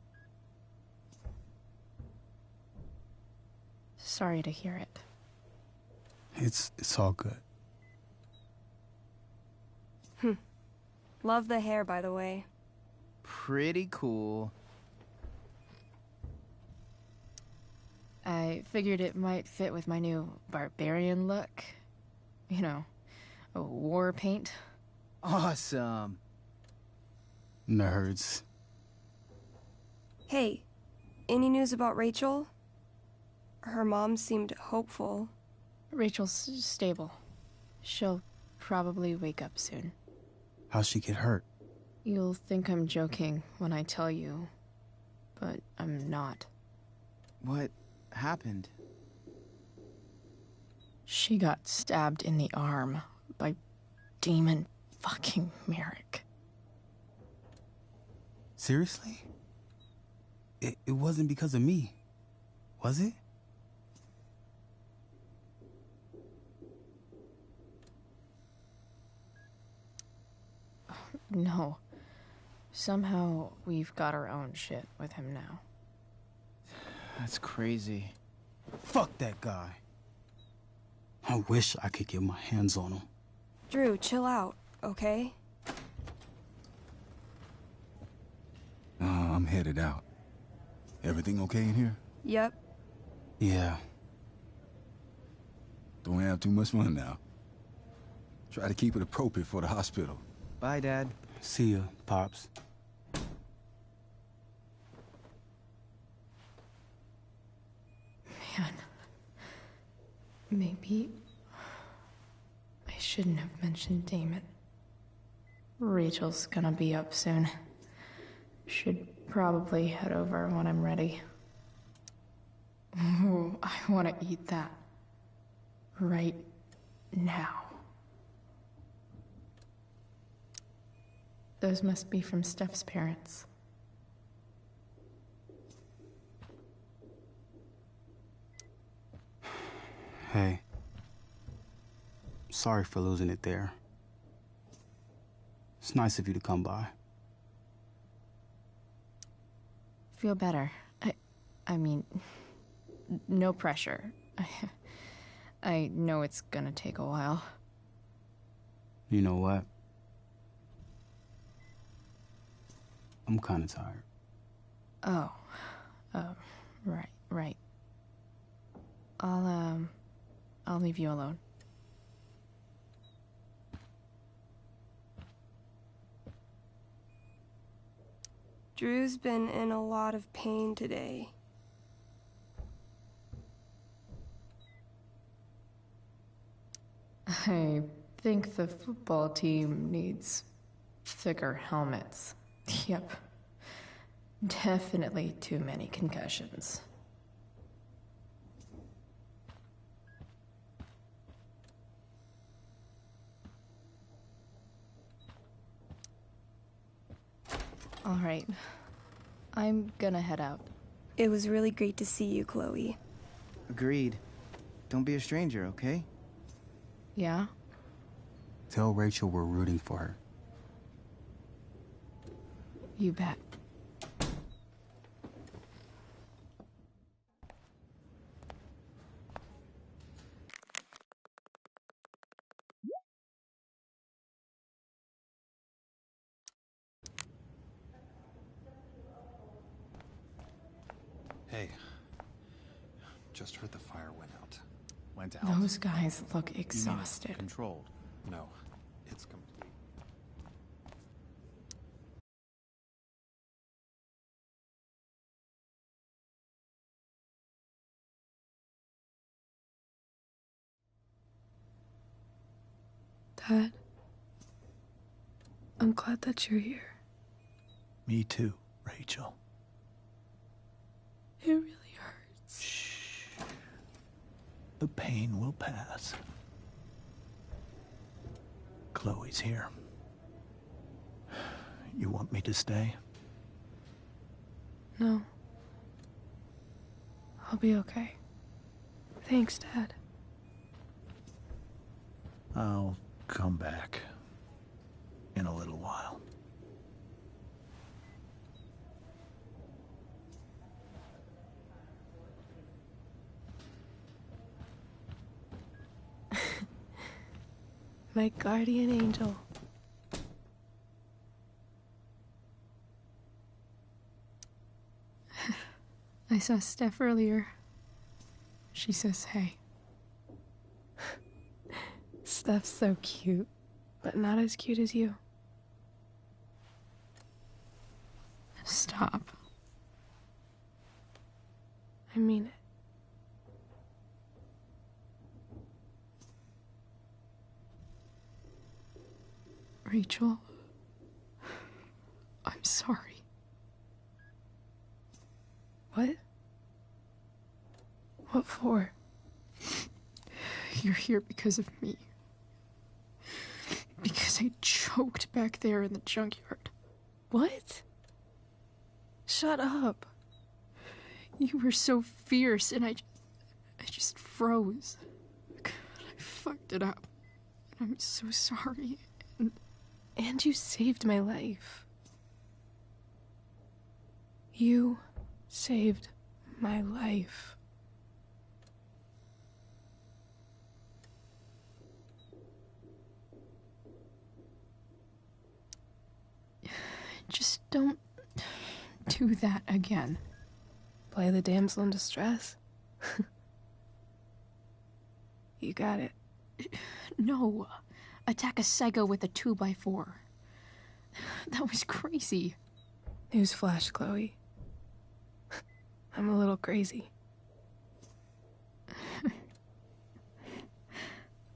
C: Sorry to hear it.
L: It's all good.
K: Love the hair, by the way.
I: Pretty cool.
C: I figured it might fit with my new barbarian look. You know, a war paint.
I: Awesome.
L: Nerds.
K: Hey, any news about Rachel? Her mom seemed hopeful.
C: Rachel's stable. She'll probably wake up soon.
L: How'd she get hurt?
C: You'll think I'm joking when I tell you, but I'm not.
I: What happened?
C: She got stabbed in the arm by Demon fucking Merrick.
L: Seriously? It wasn't because of me, was it?
C: No. Somehow we've got our own shit with him now.
I: That's crazy.
L: Fuck that guy. I wish I could get my hands on him.
K: Drew, chill out, okay?
J: I'm headed out. Everything okay in here?
K: Yep.
L: Yeah.
J: Don't have too much fun now. Try to keep it appropriate for the hospital.
I: Bye, Dad.
L: See ya, Pops.
C: Man. Maybe I shouldn't have mentioned Damon. Rachel's gonna be up soon. Should probably head over when I'm ready. Ooh, I want to eat that. Right now. Those must be from Steph's parents.
L: Hey. Sorry for losing it there. It's nice of you to come by.
C: Feel better. I mean, no pressure. I know it's gonna take a while.
L: You know what? I'm kinda tired.
C: Oh. Right. I'll leave you alone.
K: Drew's been in a lot of pain today.
C: I think the football team needs thicker helmets. Yep. Definitely too many concussions. All right. I'm gonna head out.
K: It was really great to see you, Chloe.
M: Agreed. Don't be a stranger, okay?
C: Yeah?
L: Tell Rachel we're rooting for her.
C: You bet.
N: Hey. Just heard the fire went out. Went out?
C: Those guys look exhausted.
N: You mean controlled? No. It's complete.
K: Dad, I'm glad that you're here.
A: Me too, Rachel.
K: It really hurts.
A: Shh. The pain will pass. Chloe's here. You want me to stay?
K: No. I'll be okay. Thanks, Dad.
A: I'll come back in a little while.
K: My guardian angel.
B: I saw Steph earlier. She says hey.
K: Steph's so cute, but not as cute as you.
B: Stop.
K: I mean it.
B: Rachel, I'm sorry.
K: What? What for?
B: You're here because of me. Because I choked back there in the junkyard.
K: What? Shut up.
B: You were so fierce and I just froze. I fucked it up. I'm so sorry.
K: And you saved my life. You saved my life.
B: Just don't do that again.
K: Play the damsel in distress? You got it.
B: No. Attack a psycho with a 2x4. That was crazy.
K: Newsflash, Chloe. I'm a little crazy.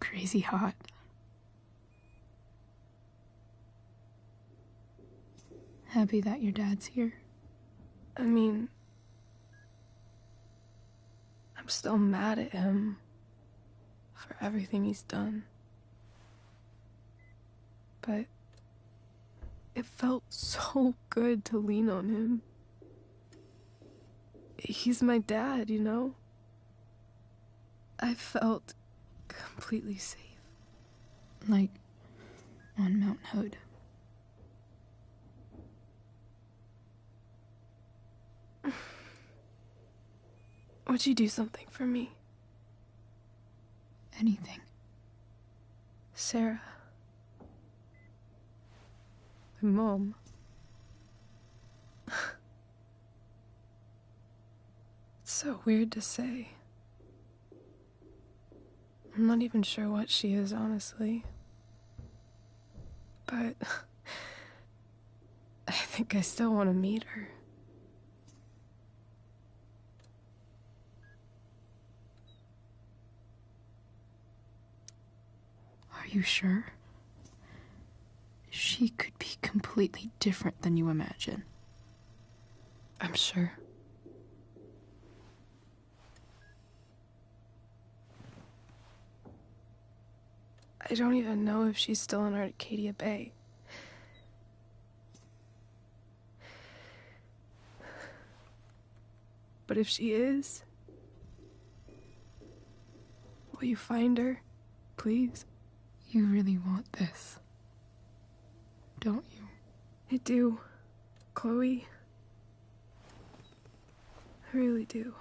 B: Crazy hot. Happy that your dad's here?
K: I mean, I'm still mad at him for everything he's done. But it felt so good to lean on him. He's my dad, you know?
B: I felt completely safe.
C: Like on Mount Hood.
B: Would you do something for me?
C: Anything.
B: Sarah. My mom. It's so weird to say. I'm not even sure what she is, honestly. But I think I still want to meet her.
C: Are you sure? She could be completely different than you imagine.
B: I'm sure. I don't even know if she's still in Arcadia Bay. But if she is, will you find her, please?
C: You really want this, don't you?
B: I do, Chloe. I really do.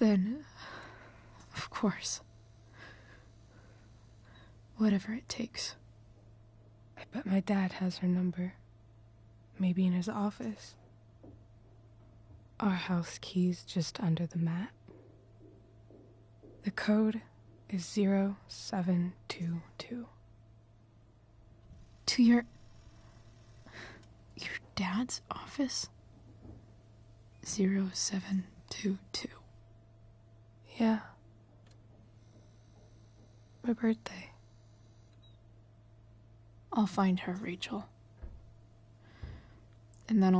C: Then, of course. Whatever it takes.
B: I bet my dad has her number. Maybe in his office. Our house key's just under the mat. The code is 0722.
C: To your dad's office? 0722.
B: Yeah. My birthday.
C: I'll find her, Rachel. And then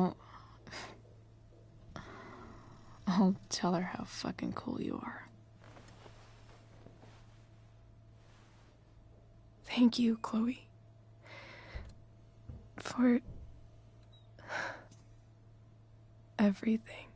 C: I'll tell her how fucking cool you are.
B: Thank you, Chloe. For everything.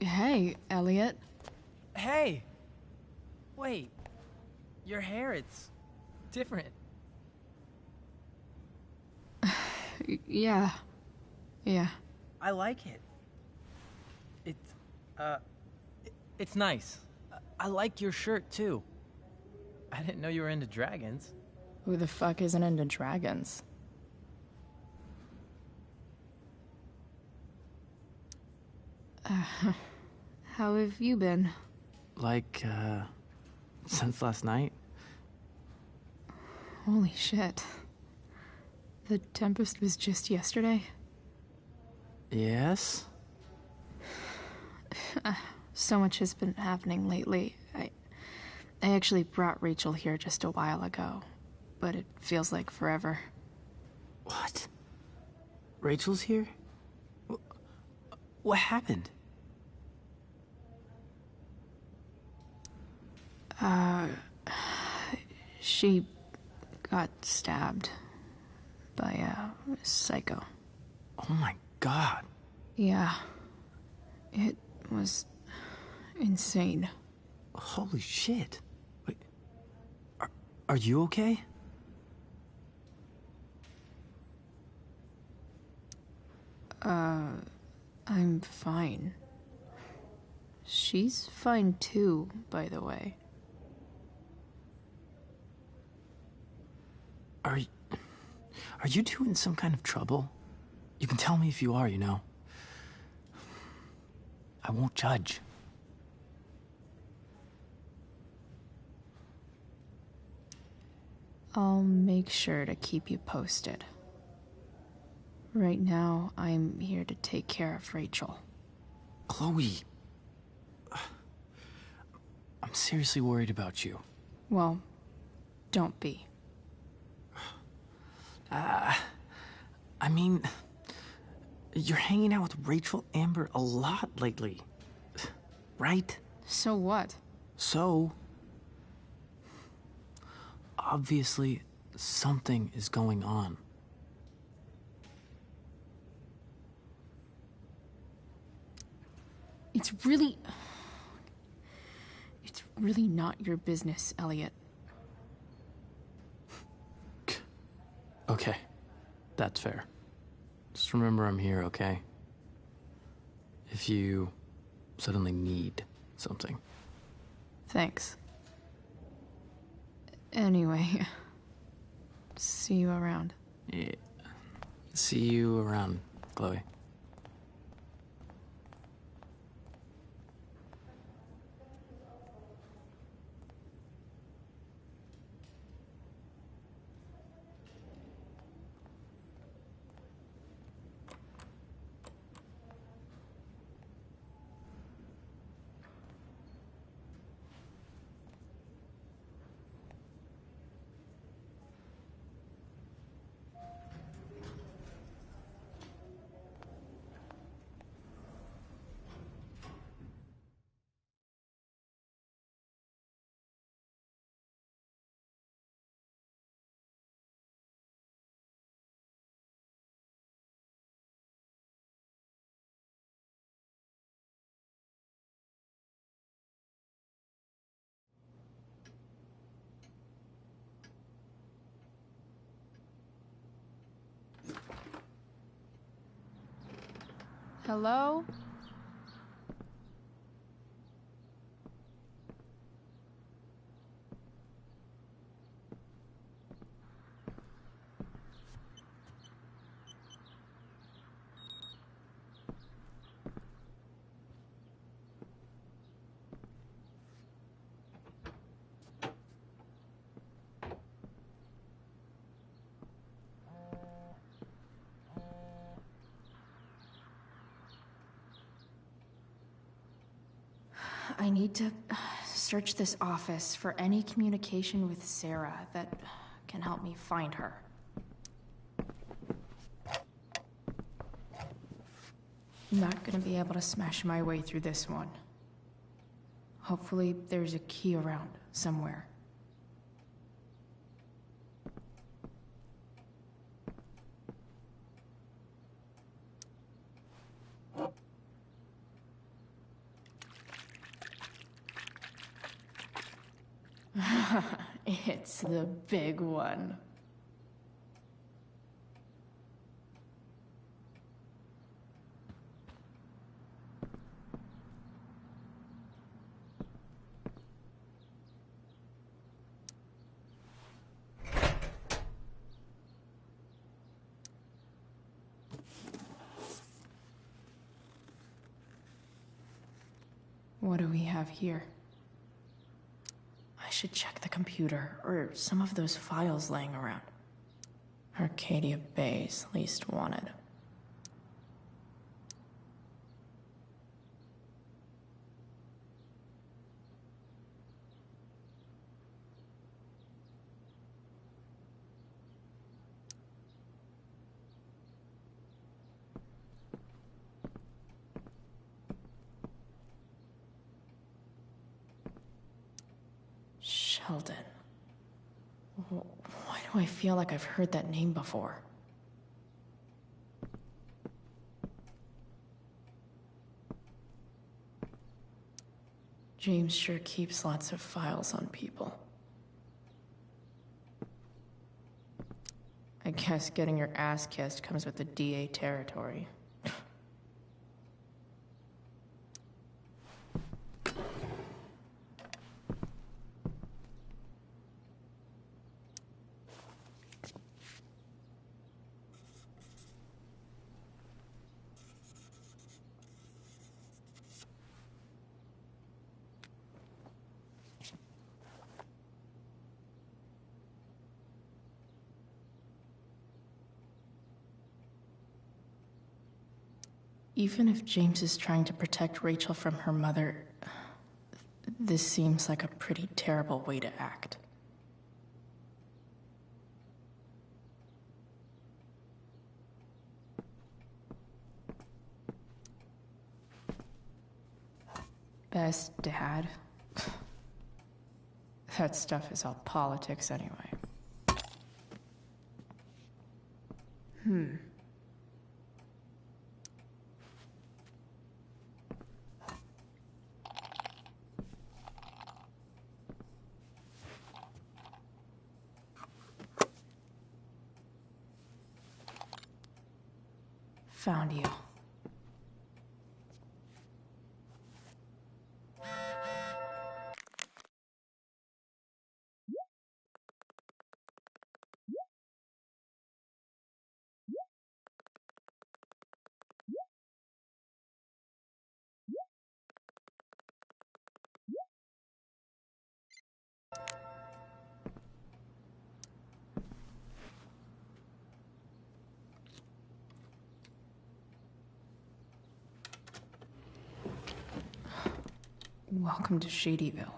C: Hey, Elliot.
O: Hey! Wait. Your hair, it's different.
C: Yeah.
O: I like it. It's nice. I like your shirt, too. I didn't know you were into dragons.
C: Who the fuck isn't into dragons? How have you been?
O: Like, since last night?
C: Holy shit. The Tempest was just yesterday?
O: Yes?
C: So much has been happening lately. I actually brought Rachel here just a while ago, but it feels like forever.
O: What? Rachel's here? What happened?
C: She got stabbed by a psycho.
O: Oh my god.
C: Yeah. It was insane.
O: Holy shit. Wait, are you okay?
C: I'm fine. She's fine too, by the way.
O: Are you two in some kind of trouble? You can tell me if you are, you know. I won't judge.
C: I'll make sure to keep you posted. Right now, I'm here to take care of Rachel.
O: Chloe. I'm seriously worried about you.
C: Well, don't be.
O: I mean, you're hanging out with Rachel Amber a lot lately, right?
C: So what?
O: So, obviously, something is going on.
C: It's really not your business, Elliot.
O: Okay, that's fair. Just remember I'm here, okay? If you suddenly need something.
C: Thanks. Anyway, see you around.
O: Yeah. See you around, Chloe.
C: Hello? I need to search this office for any communication with Sarah that can help me find her. I'm not gonna be able to smash my way through this one. Hopefully, there's a key around somewhere. It's the big one. What do we have here? I should check the computer, or some of those files laying around. Arcadia Bay's least wanted. Sheldon. Why do I feel like I've heard that name before? James sure keeps lots of files on people. I guess getting your ass kissed comes with the DA territory. Even if James is trying to protect Rachel from her mother, this seems like a pretty terrible way to act. Best dad? That stuff is all politics anyway. Found you. Welcome to Shadyville.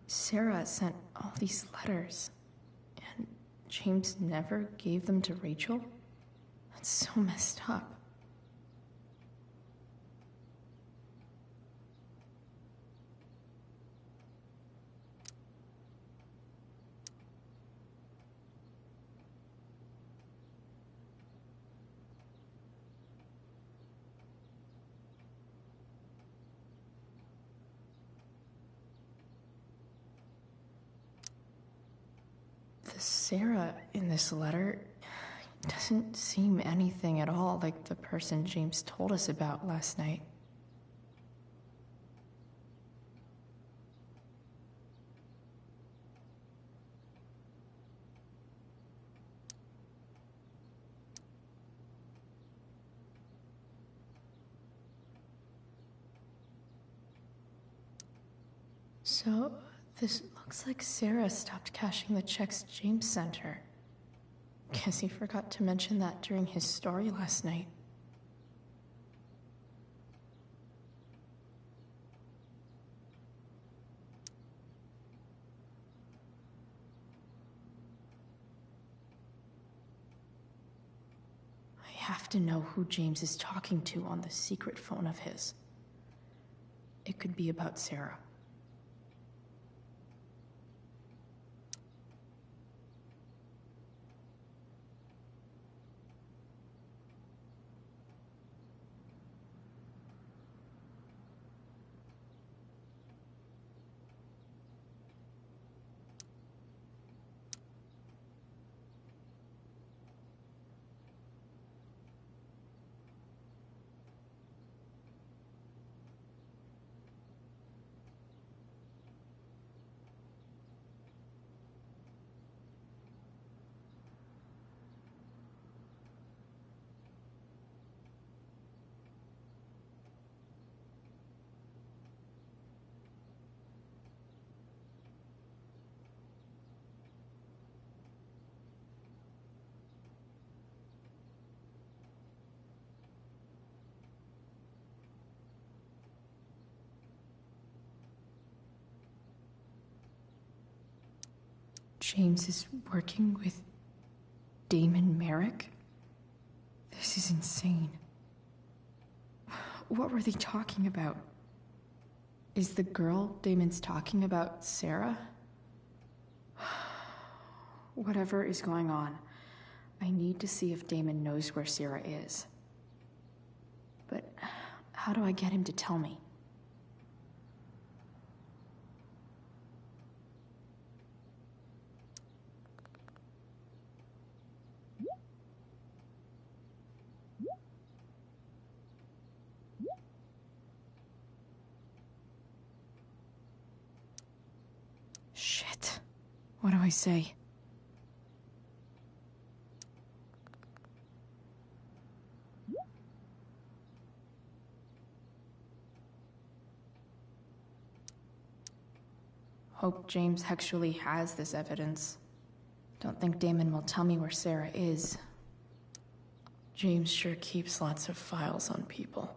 C: Sarah sent all these letters, and James never gave them to Rachel? That's so messed up. The Sarah in this letter doesn't seem anything at all like the person James told us about last night. So, this looks like Sarah stopped cashing the checks James sent her. Guess he forgot to mention that during his story last night. I have to know who James is talking to on the secret phone of his. It could be about Sarah. James is working with Damon Merrick? This is insane. What were they talking about? Is the girl Damon's talking about Sarah? Whatever is going on, I need to see if Damon knows where Sarah is. But how do I get him to tell me? Shit. What do I say? Hope James actually has this evidence. Don't think Damon will tell me where Sarah is. James sure keeps lots of files on people.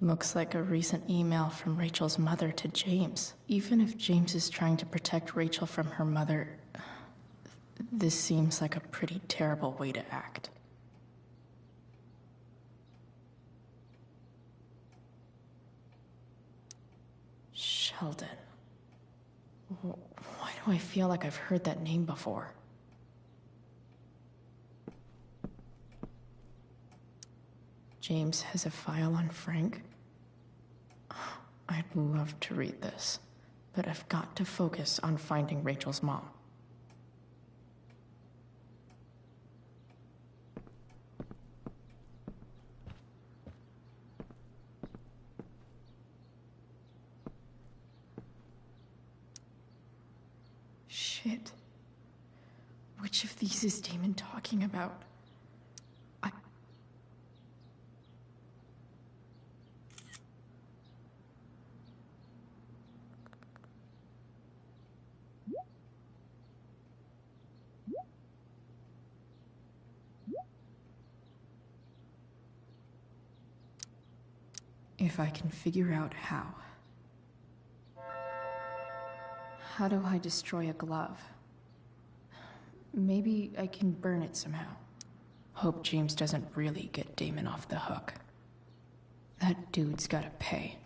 C: Looks like a recent email from Rachel's mother to James. Even if James is trying to protect Rachel from her mother, this seems like a pretty terrible way to act. Sheldon. Why do I feel like I've heard that name before? James has a file on Frank? I'd love to read this, but I've got to focus on finding Rachel's mom. Shit. Which of these is Damon talking about? If I can figure out how. How do I destroy a glove? Maybe I can burn it somehow. Hope James doesn't really get Damon off the hook. That dude's gotta pay.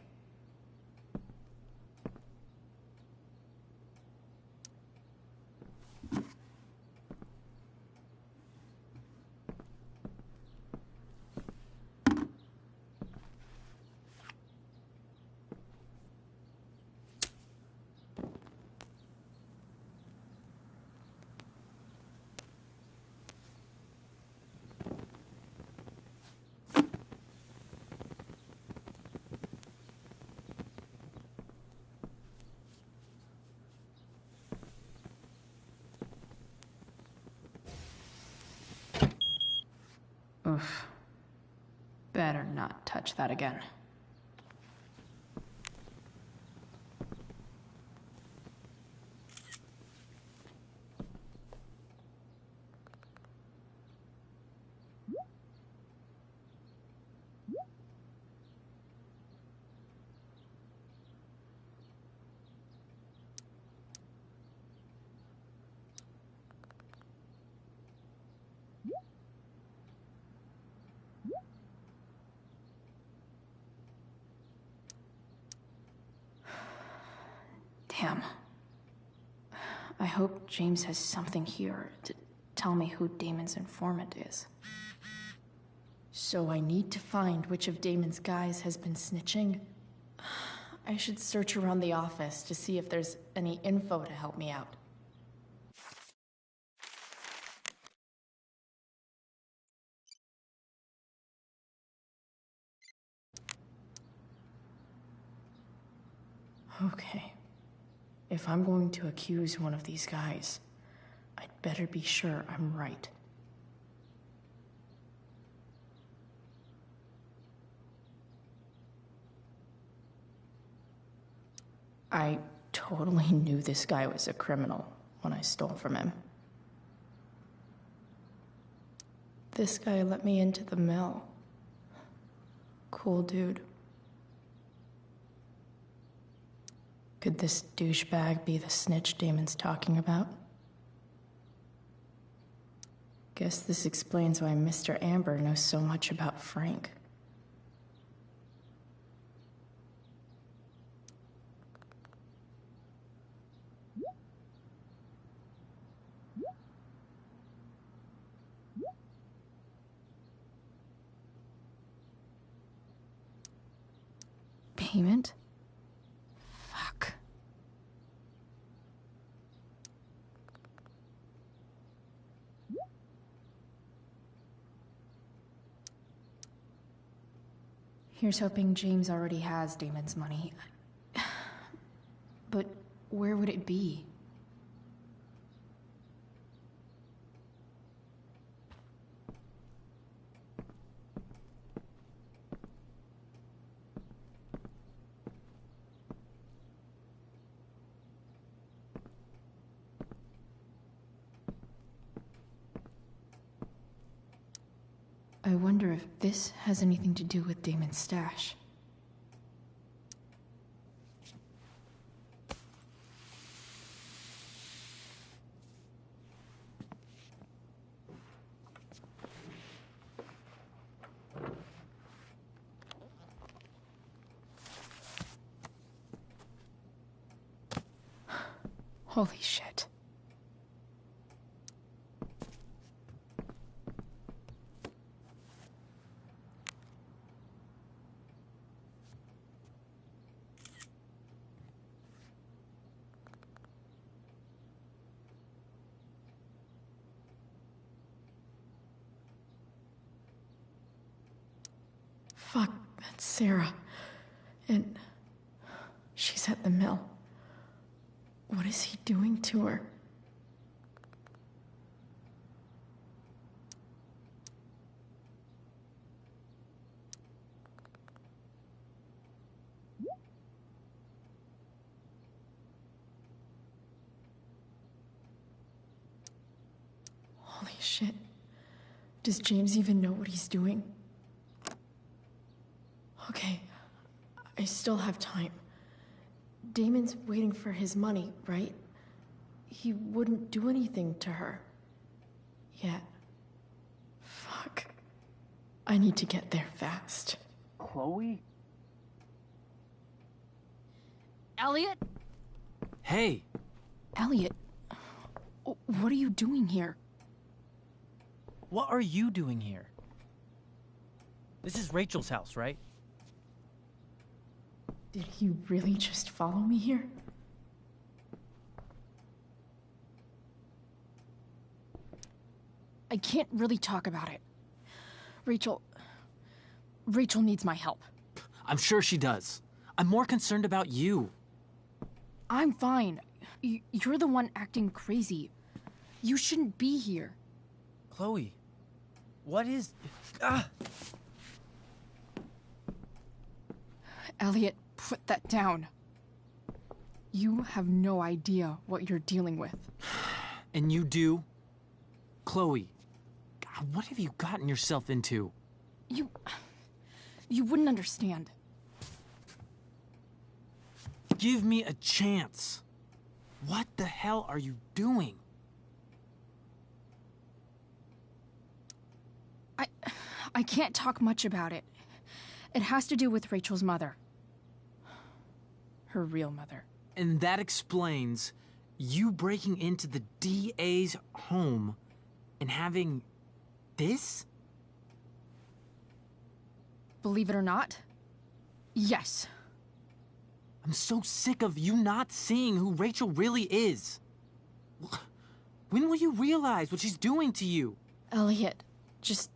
C: Oof. Better not touch that again. Damn. I hope James has something here to tell me who Damon's informant is. So I need to find which of Damon's guys has been snitching. I should search around the office to see if there's any info to help me out. Okay. If I'm going to accuse one of these guys, I'd better be sure I'm right. I totally knew this guy was a criminal when I stole from him. This guy let me into the mill. Cool dude. Could this douchebag be the snitch Damon's talking about? Guess this explains why Mr. Amber knows so much about Frank. Payment? Fuck. Here's hoping James already has Damon's money. But where would it be? I wonder if this has anything to do with Damon's stash. Holy shit. Fuck, that's Sarah. And she's at the mill. What is he doing to her? Holy shit. Does James even know what he's doing? Okay, I still have time. Damon's waiting for his money, right? He wouldn't do anything to her. Yet. Fuck. I need to get there fast.
I: Chloe?
B: Elliot?
O: Hey!
B: Elliot, what are you doing here?
P: What are you doing here? This is Rachel's house, right?
C: Did he really just follow me here?
B: I can't really talk about it. Rachel needs my help.
O: I'm sure she does. I'm more concerned about you.
B: I'm fine. You're the one acting crazy. You shouldn't be here.
P: Chloe, what is...
B: Elliot, put that down. You have no idea what you're dealing with.
O: And you do? Chloe, God, what have you gotten yourself into?
B: You wouldn't understand.
O: Give me a chance. What the hell are you doing?
B: I can't talk much about it. It has to do with Rachel's mother. Her real mother.
O: And that explains you breaking into the DA's home and having this?
B: Believe it or not, yes.
O: I'm so sick of you not seeing who Rachel really is. When will you realize what she's doing to you?
B: Elliot, just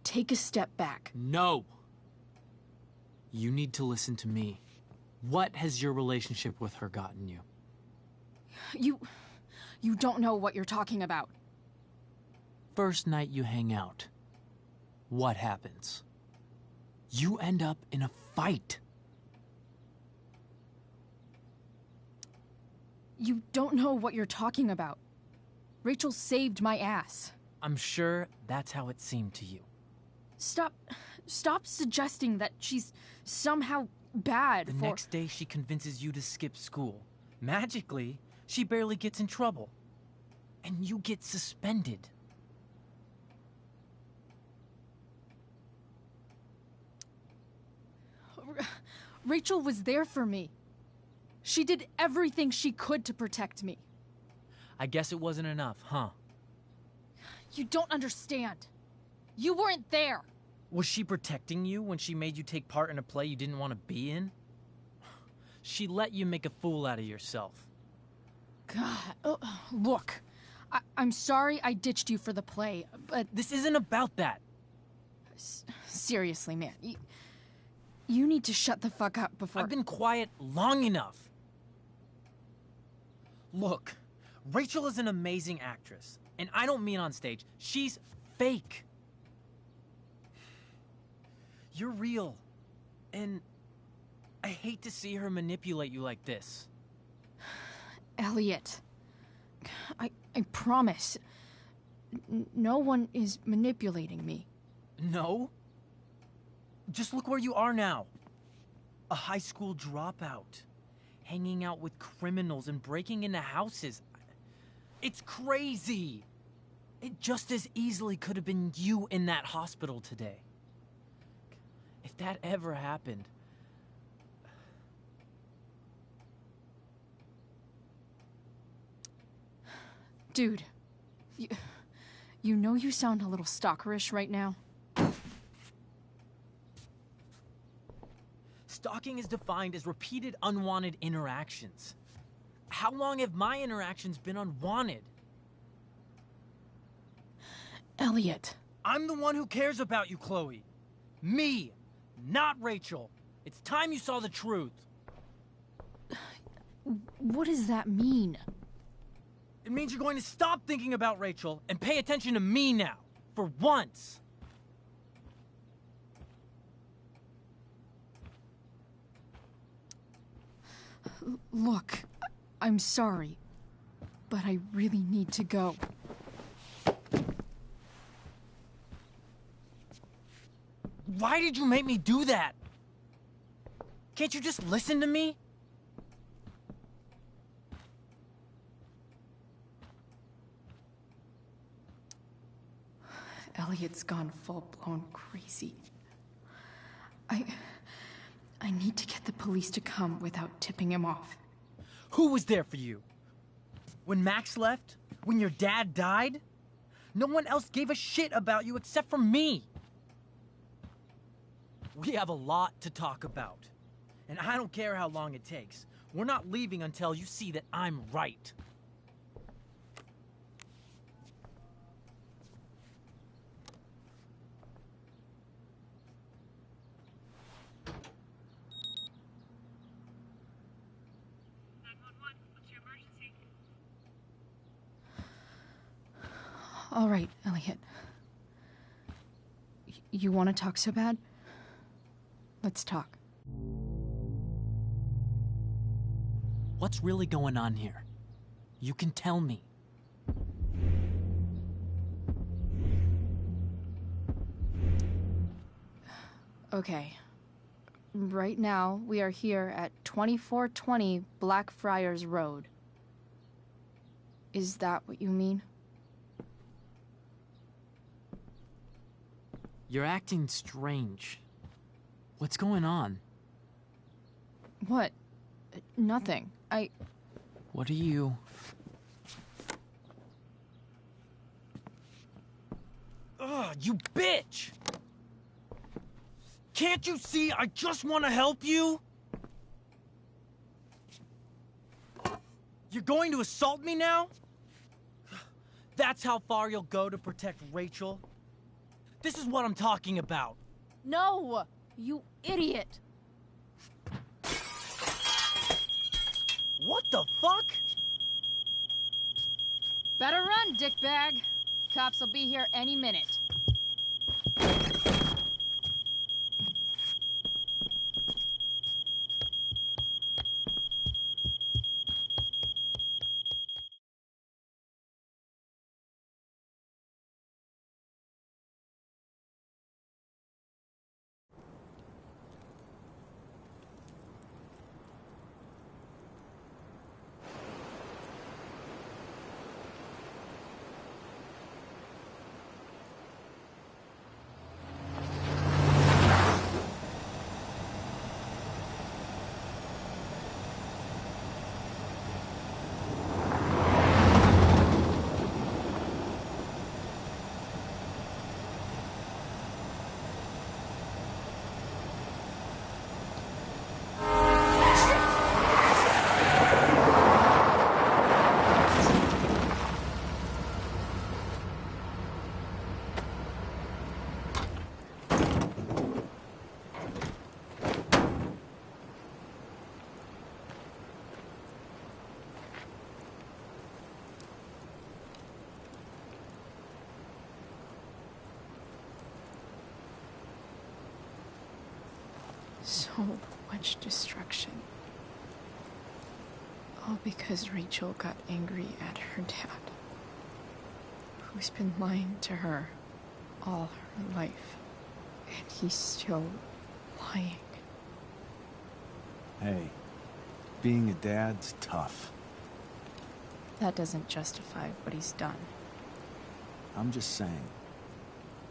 B: take a step back.
O: No. You need to listen to me. What has your relationship with her gotten you?
B: You don't know what you're talking about.
O: First night you hang out, what happens? You end up in a fight.
B: You don't know what you're talking about. Rachel saved my ass.
P: I'm sure that's how it seemed to you.
B: Stop suggesting that she's somehow bad
P: The next day she convinces you to skip school. Magically, she barely gets in trouble. And you get suspended.
B: Rachel was there for me. She did everything she could to protect me.
P: I guess it wasn't enough, huh?
B: You don't understand. You weren't there.
P: Was she protecting you when she made you take part in a play you didn't want to be in? She let you make a fool out of yourself.
B: God, look. I'm sorry I ditched you for the play, but...
P: This isn't about that.
B: Seriously, man. You need to shut the fuck up before...
P: I've been quiet long enough. Look, Rachel is an amazing actress. And I don't mean on stage. She's fake. You're real. And I hate to see her manipulate you like this.
B: Elliot, I promise. No one is manipulating me.
P: No. Just look where you are now. A high school dropout. Hanging out with criminals and breaking into houses. It's crazy. It just as easily could have been you in that hospital today. If that ever happened...
B: Dude, you know you sound a little stalkerish right now.
P: Stalking is defined as repeated unwanted interactions. How long have my interactions been unwanted?
B: Elliot.
P: I'm the one who cares about you, Chloe. Me, not Rachel. It's time you saw the truth.
B: What does that mean?
P: It means you're going to stop thinking about Rachel and pay attention to me now, for once.
B: Look, I'm sorry, but I really need to go.
P: Why did you make me do that? Can't you just listen to me?
B: Elliot's gone full-blown crazy. I need to get the police to come without tipping him off.
P: Who was there for you? When Max left? When your dad died? No one else gave a shit about you except for me. We have a lot to talk about. And I don't care how long it takes. We're not leaving until you see that I'm right.
B: All right, Elliot. You want to talk so bad? Let's talk.
P: What's really going on here? You can tell me.
B: Okay. Right now, we are here at 2420 Blackfriars Road. Is that what you mean?
P: You're acting strange. What's going on?
B: What? Nothing.
P: What are you... Ugh, you bitch! Can't you see I just want to help you? You're going to assault me now? That's how far you'll go to protect Rachel? This is what I'm talking about.
B: No! You idiot!
P: What the fuck?
B: Better run, dickbag. Cops will be here any minute. So much destruction. All because Rachel got angry at her dad, who's been lying to her all her life.
C: And he's still lying.
E: Hey, being a dad's tough.
C: That doesn't justify what he's done.
E: I'm just saying,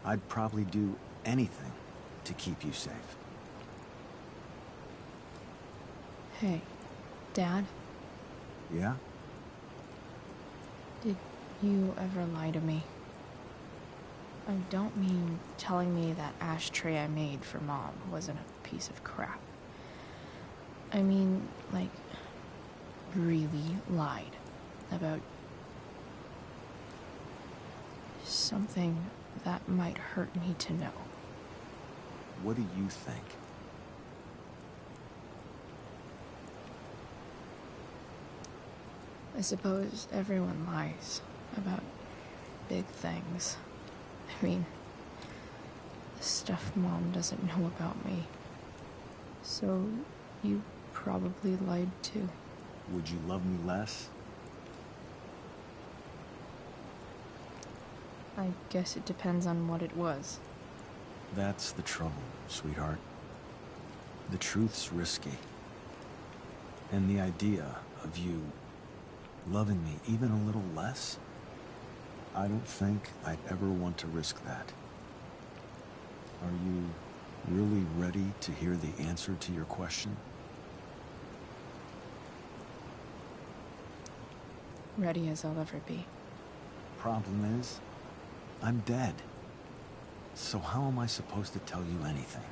E: I'd probably do anything to keep you safe.
C: Hey, Dad?
E: Yeah?
C: Did you ever lie to me? I don't mean telling me that ashtray I made for Mom wasn't a piece of crap. I mean, like, really lied about something that might hurt me to know.
E: What do you think?
C: I suppose everyone lies about big things. I mean, the stuff Mom doesn't know about me. So, you probably lied too.
E: Would you love me less?
C: I guess it depends on what it was.
E: That's the trouble, sweetheart. The truth's risky. And the idea of you loving me even a little less, I don't think I'd ever want to risk that. Are you really ready to hear the answer to your question?
C: Ready as I'll ever be.
E: Problem is, I'm dead. So how am I supposed to tell you anything?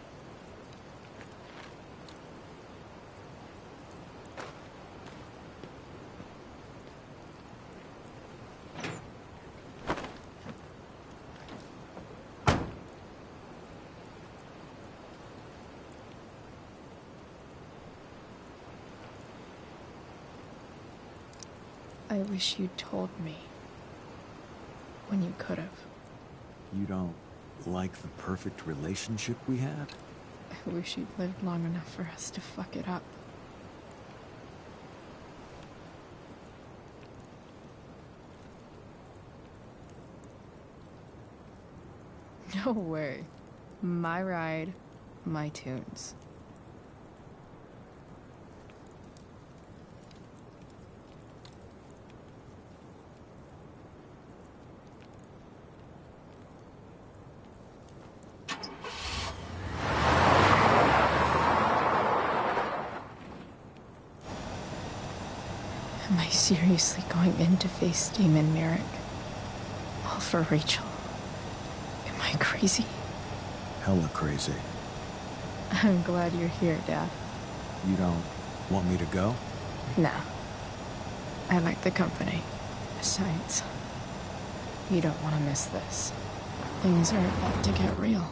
C: I wish you'd told me. When you could have.
E: You don't like the perfect relationship we had?
C: I wish you'd lived long enough for us to fuck it up. No way. My ride, my tunes. Am I seriously going in to face Demon Merrick? All for Rachel? Am I crazy?
E: Hella crazy.
C: I'm glad you're here, Dad.
E: You don't want me to go?
C: Nah. I like the company. Besides, you don't want to miss this. Things are about to get real.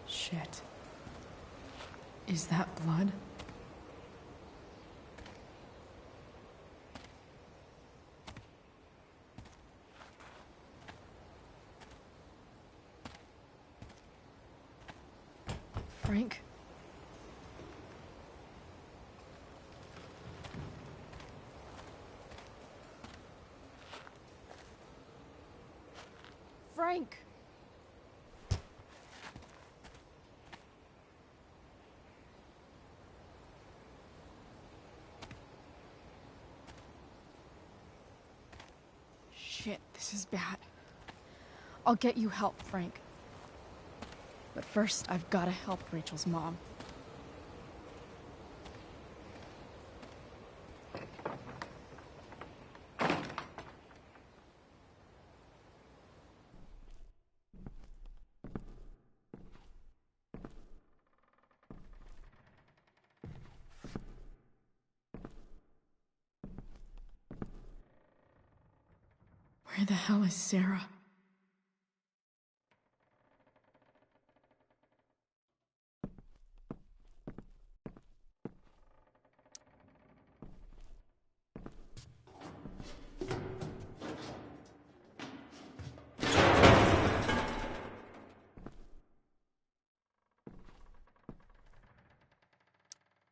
C: Shit. Is that blood? Frank? Frank! Shit, this is bad. I'll get you help, Frank. But first, I've gotta help Rachel's mom. Where the hell is Sarah?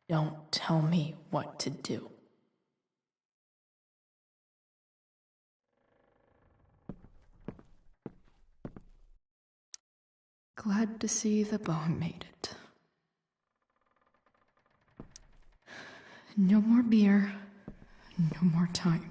C: Don't tell me what to do. Glad to see the bone made it. No more beer, no more time.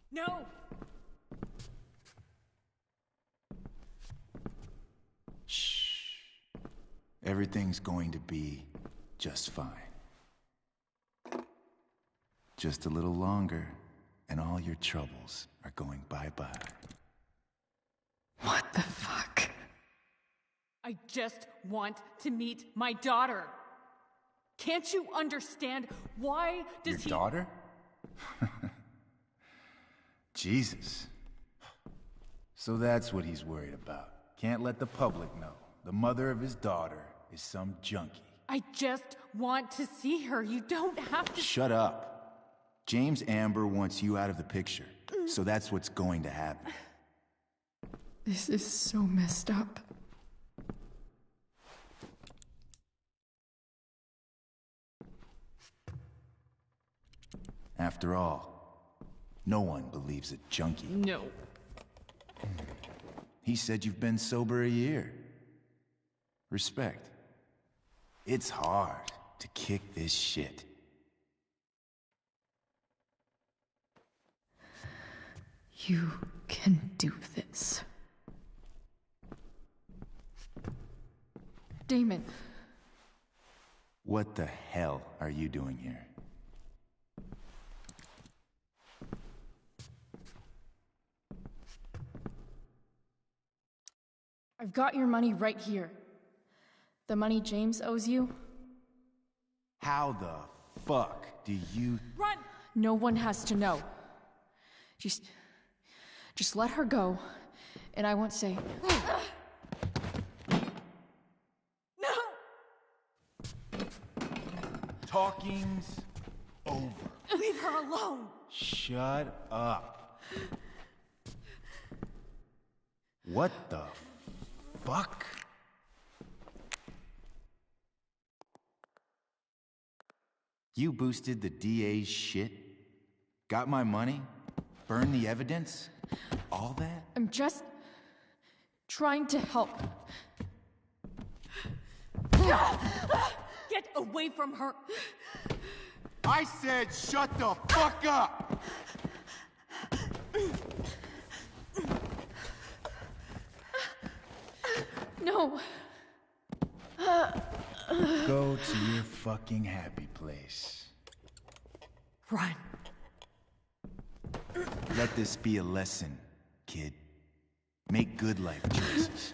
Q: No!
J: Shh. Everything's going to be just fine. Just a little longer, and all your troubles are going bye-bye.
C: What the fuck?
Q: I just want to meet my daughter. Can't you understand? Why does
J: Your daughter? Jesus. So that's what he's worried about. Can't let the public know. The mother of his daughter is some junkie.
Q: I just want to see her. You don't have to—
J: Shut up. James Amber wants you out of the picture, so that's what's going to happen.
C: This is so messed up.
J: After all, no one believes a junkie.
Q: No.
J: He said you've been sober a year. Respect. It's hard to kick this shit.
C: You can do this. Damon.
J: What the hell are you doing here?
B: I've got your money right here. The money James owes you.
J: How the fuck do you—
Q: Run!
B: No one has to know. Just let her go, and I won't say.
Q: No!
J: Talking's over.
Q: Leave her alone!
J: Shut up. What the fuck? You boosted the DA's shit? Got my money? Burned the evidence? All that?
B: I'm just trying to help.
Q: Get away from her!
J: I said shut the fuck up!
B: No.
J: Go to your fucking happy place.
Q: Run.
J: Let this be a lesson, kid. Make good life choices,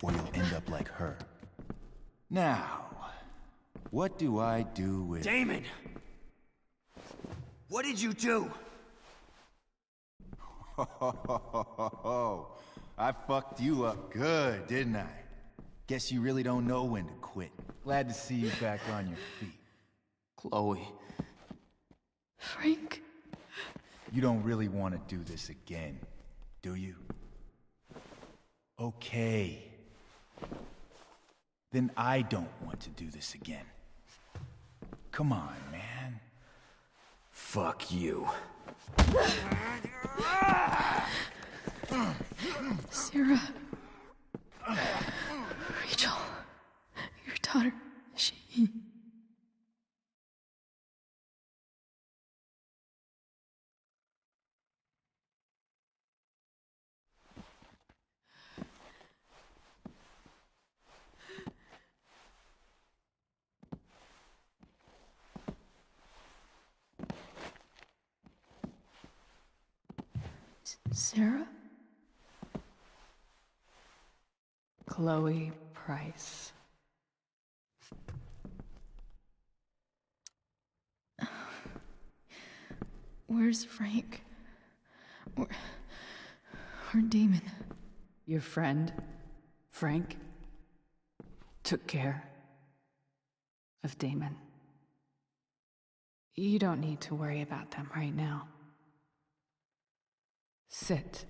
J: or you'll end up like her. Now, what do I do with—
I: Damon! What did you do?
J: I fucked you up good, didn't I? Guess you really don't know when to quit. Glad to see you back on your feet.
I: Chloe.
C: Frank.
J: You don't really want to do this again, do you? Okay. Then I don't want to do this again. Come on, man.
I: Fuck you.
C: Sarah. Rachel. Your daughter, she...
B: Sarah?
Q: Chloe Price.
B: Where's Frank? Or Damon?
Q: Your friend, Frank, took care of Damon. You don't need to worry about them right now. Sit.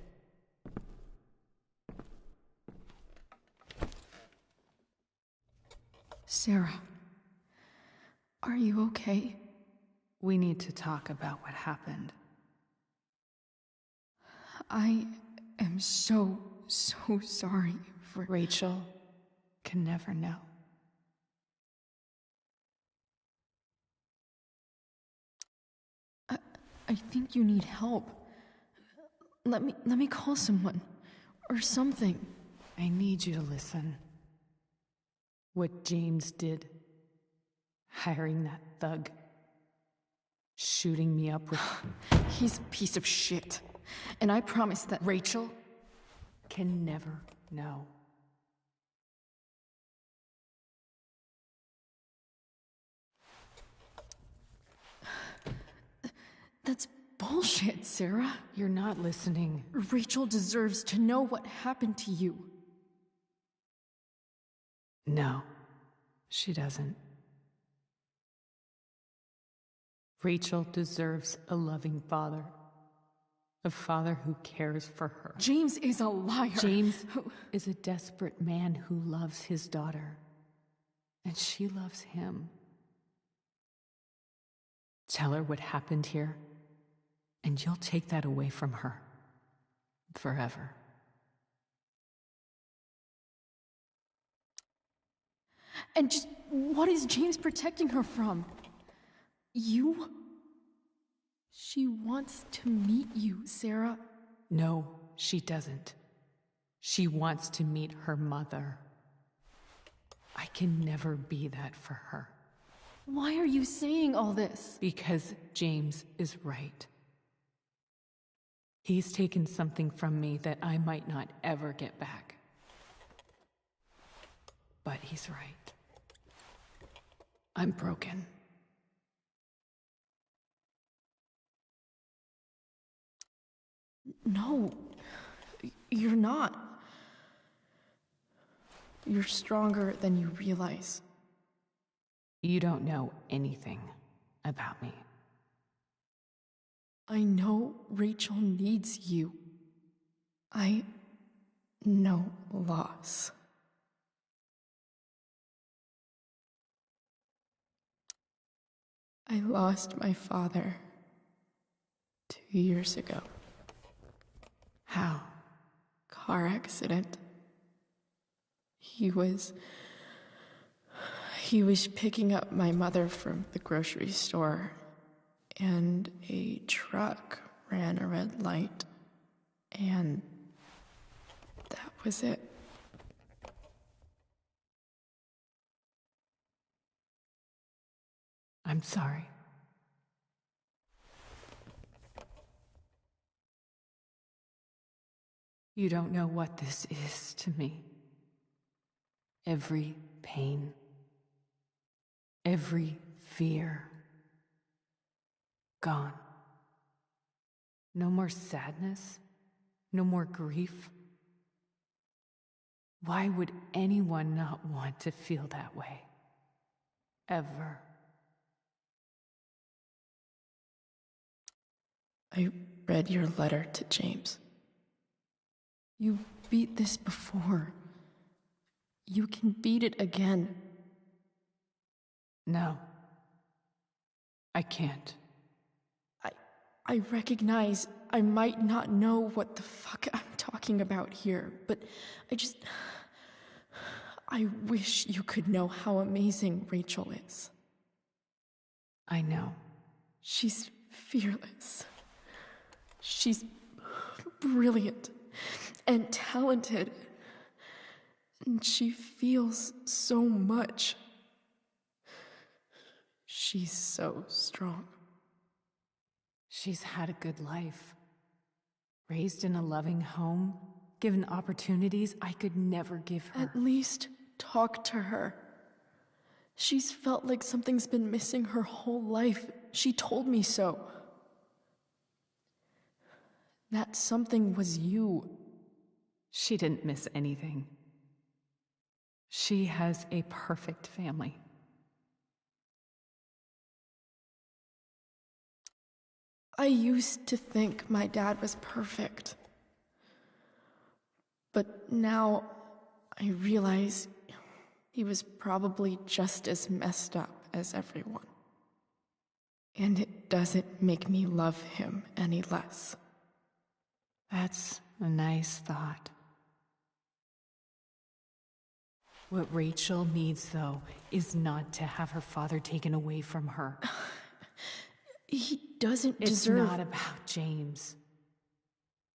B: Sarah, are you okay?
Q: We need to talk about what happened.
B: I am so sorry for...
Q: Rachel can never know.
B: I think you need help. Let me call someone. Or something.
Q: I need you to listen. What James did. Hiring that thug. Shooting me up with...
B: He's a piece of shit. And I promise that...
Q: Rachel can never know.
B: That's bullshit, Sarah.
Q: You're not listening.
B: Rachel deserves to know what happened to you.
Q: No, she doesn't. Rachel deserves a loving father. A father who cares for her.
B: James is a liar.
Q: James is a desperate man who loves his daughter. And she loves him. Tell her what happened here, and you'll take that away from her. Forever.
B: And just what is James protecting her from? You? She wants to meet you, Sarah.
Q: No, she doesn't. She wants to meet her mother. I can never be that for her.
B: Why are you saying all this?
Q: Because James is right. He's taken something from me that I might not ever get back. But he's right. I'm broken.
B: No, you're not. You're stronger than you realize.
Q: You don't know anything about me.
B: I know Rachel needs you. I know loss. I lost my father 2 years ago.
Q: How?
B: Car accident. He was picking up my mother from the grocery store, and a truck ran a red light, and that was it.
Q: I'm sorry. You don't know what this is to me. Every pain, every fear, gone. No more sadness, no more grief. Why would anyone not want to feel that way? Ever.
B: I read your letter to James. You beat this before. You can beat it again.
Q: No. I can't.
B: I recognize I might not know what the fuck I'm talking about here, but I wish you could know how amazing Rachel is.
Q: I know.
B: She's fearless. She's brilliant and talented. And she feels so much. She's so strong.
Q: She's had a good life. Raised in a loving home, given opportunities I could never give her.
R: At least talk to her. She's felt like something's been missing her whole life. She told me so. That something was you.
Q: She didn't miss anything. She has a perfect family.
R: I used to think my dad was perfect. But now I realize he was probably just as messed up as everyone. And it doesn't make me love him any less.
Q: That's a nice thought. What Rachel needs, though, is not to have her father taken away from her.
R: He doesn't
Q: deserve... It's not about James.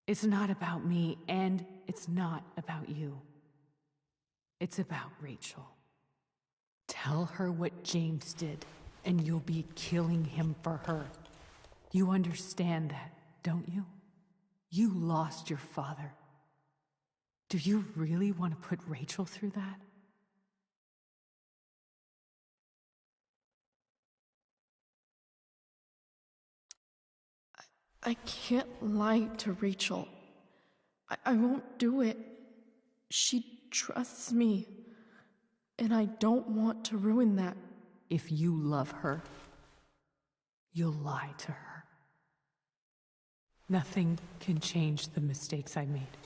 Q: It's not about me, and it's not about you. It's about Rachel. Tell her what James did, and you'll be killing him for her. You understand that, don't you? You lost your father. Do you really want to put Rachel through that?
R: I can't lie to Rachel. I won't do it. She trusts me, and I don't want to ruin that.
Q: If you love her, you'll lie to her. Nothing can change the mistakes I made.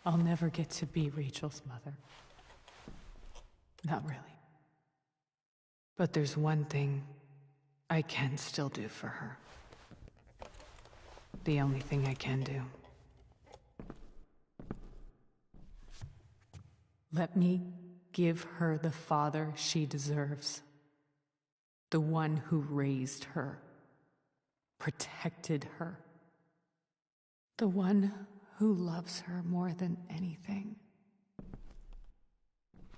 Q: I'll never get to be Rachel's mother. Not really. But there's one thing I can still do for her. The only thing I can do. Let me give her the father she deserves. The one who raised her, protected her. The one who loves her more than anything.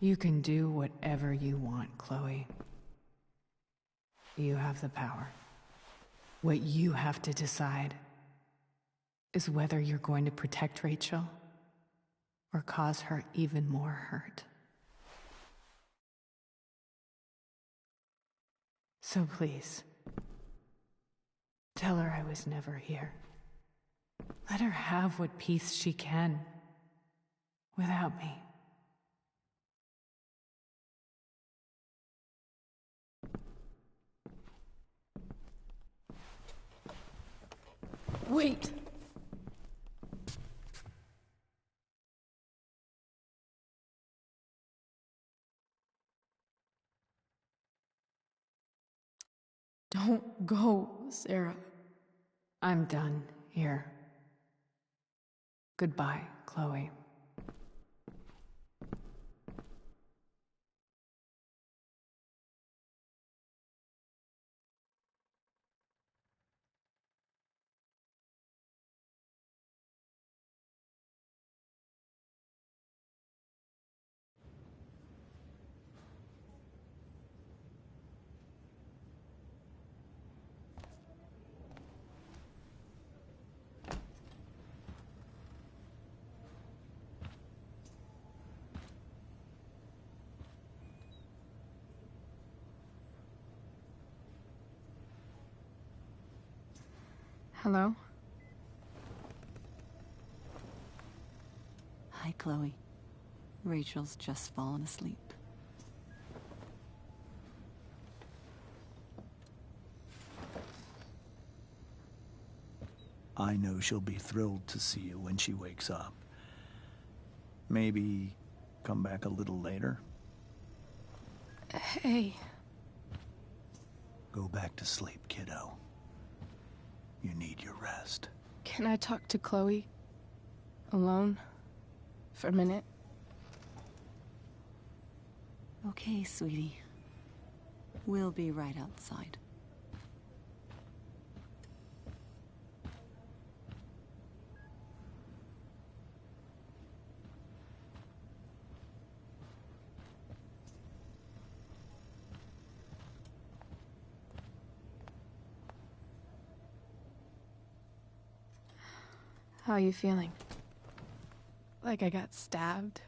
Q: You can do whatever you want, Chloe. You have the power. What you have to decide is whether you're going to protect Rachel or cause her even more hurt. So please, tell her I was never here. Let her have what peace she can without me.
R: Wait! Don't go, Sarah.
Q: I'm done here. Goodbye, Chloe.
B: Hello?
S: Hi, Chloe. Rachel's just fallen asleep.
A: I know she'll be thrilled to see you when she wakes up. Maybe come back a little later?
R: Hey.
A: Go back to sleep, kiddo. You need your rest.
B: Can I talk to Chloe? Alone? For a minute?
S: Okay, sweetie. We'll be right outside.
B: How are you feeling? Like I got stabbed?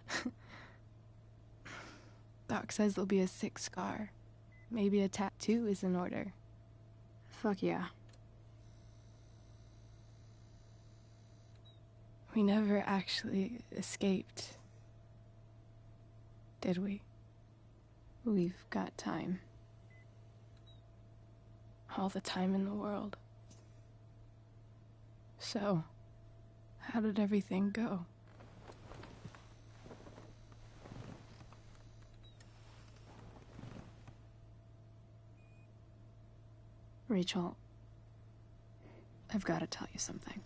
B: Doc says there'll be a sick scar. Maybe a tattoo is in order. Fuck yeah. We never actually escaped, did we? We've got time. All the time in the world. So, how did everything go? Rachel, I've got to tell you something.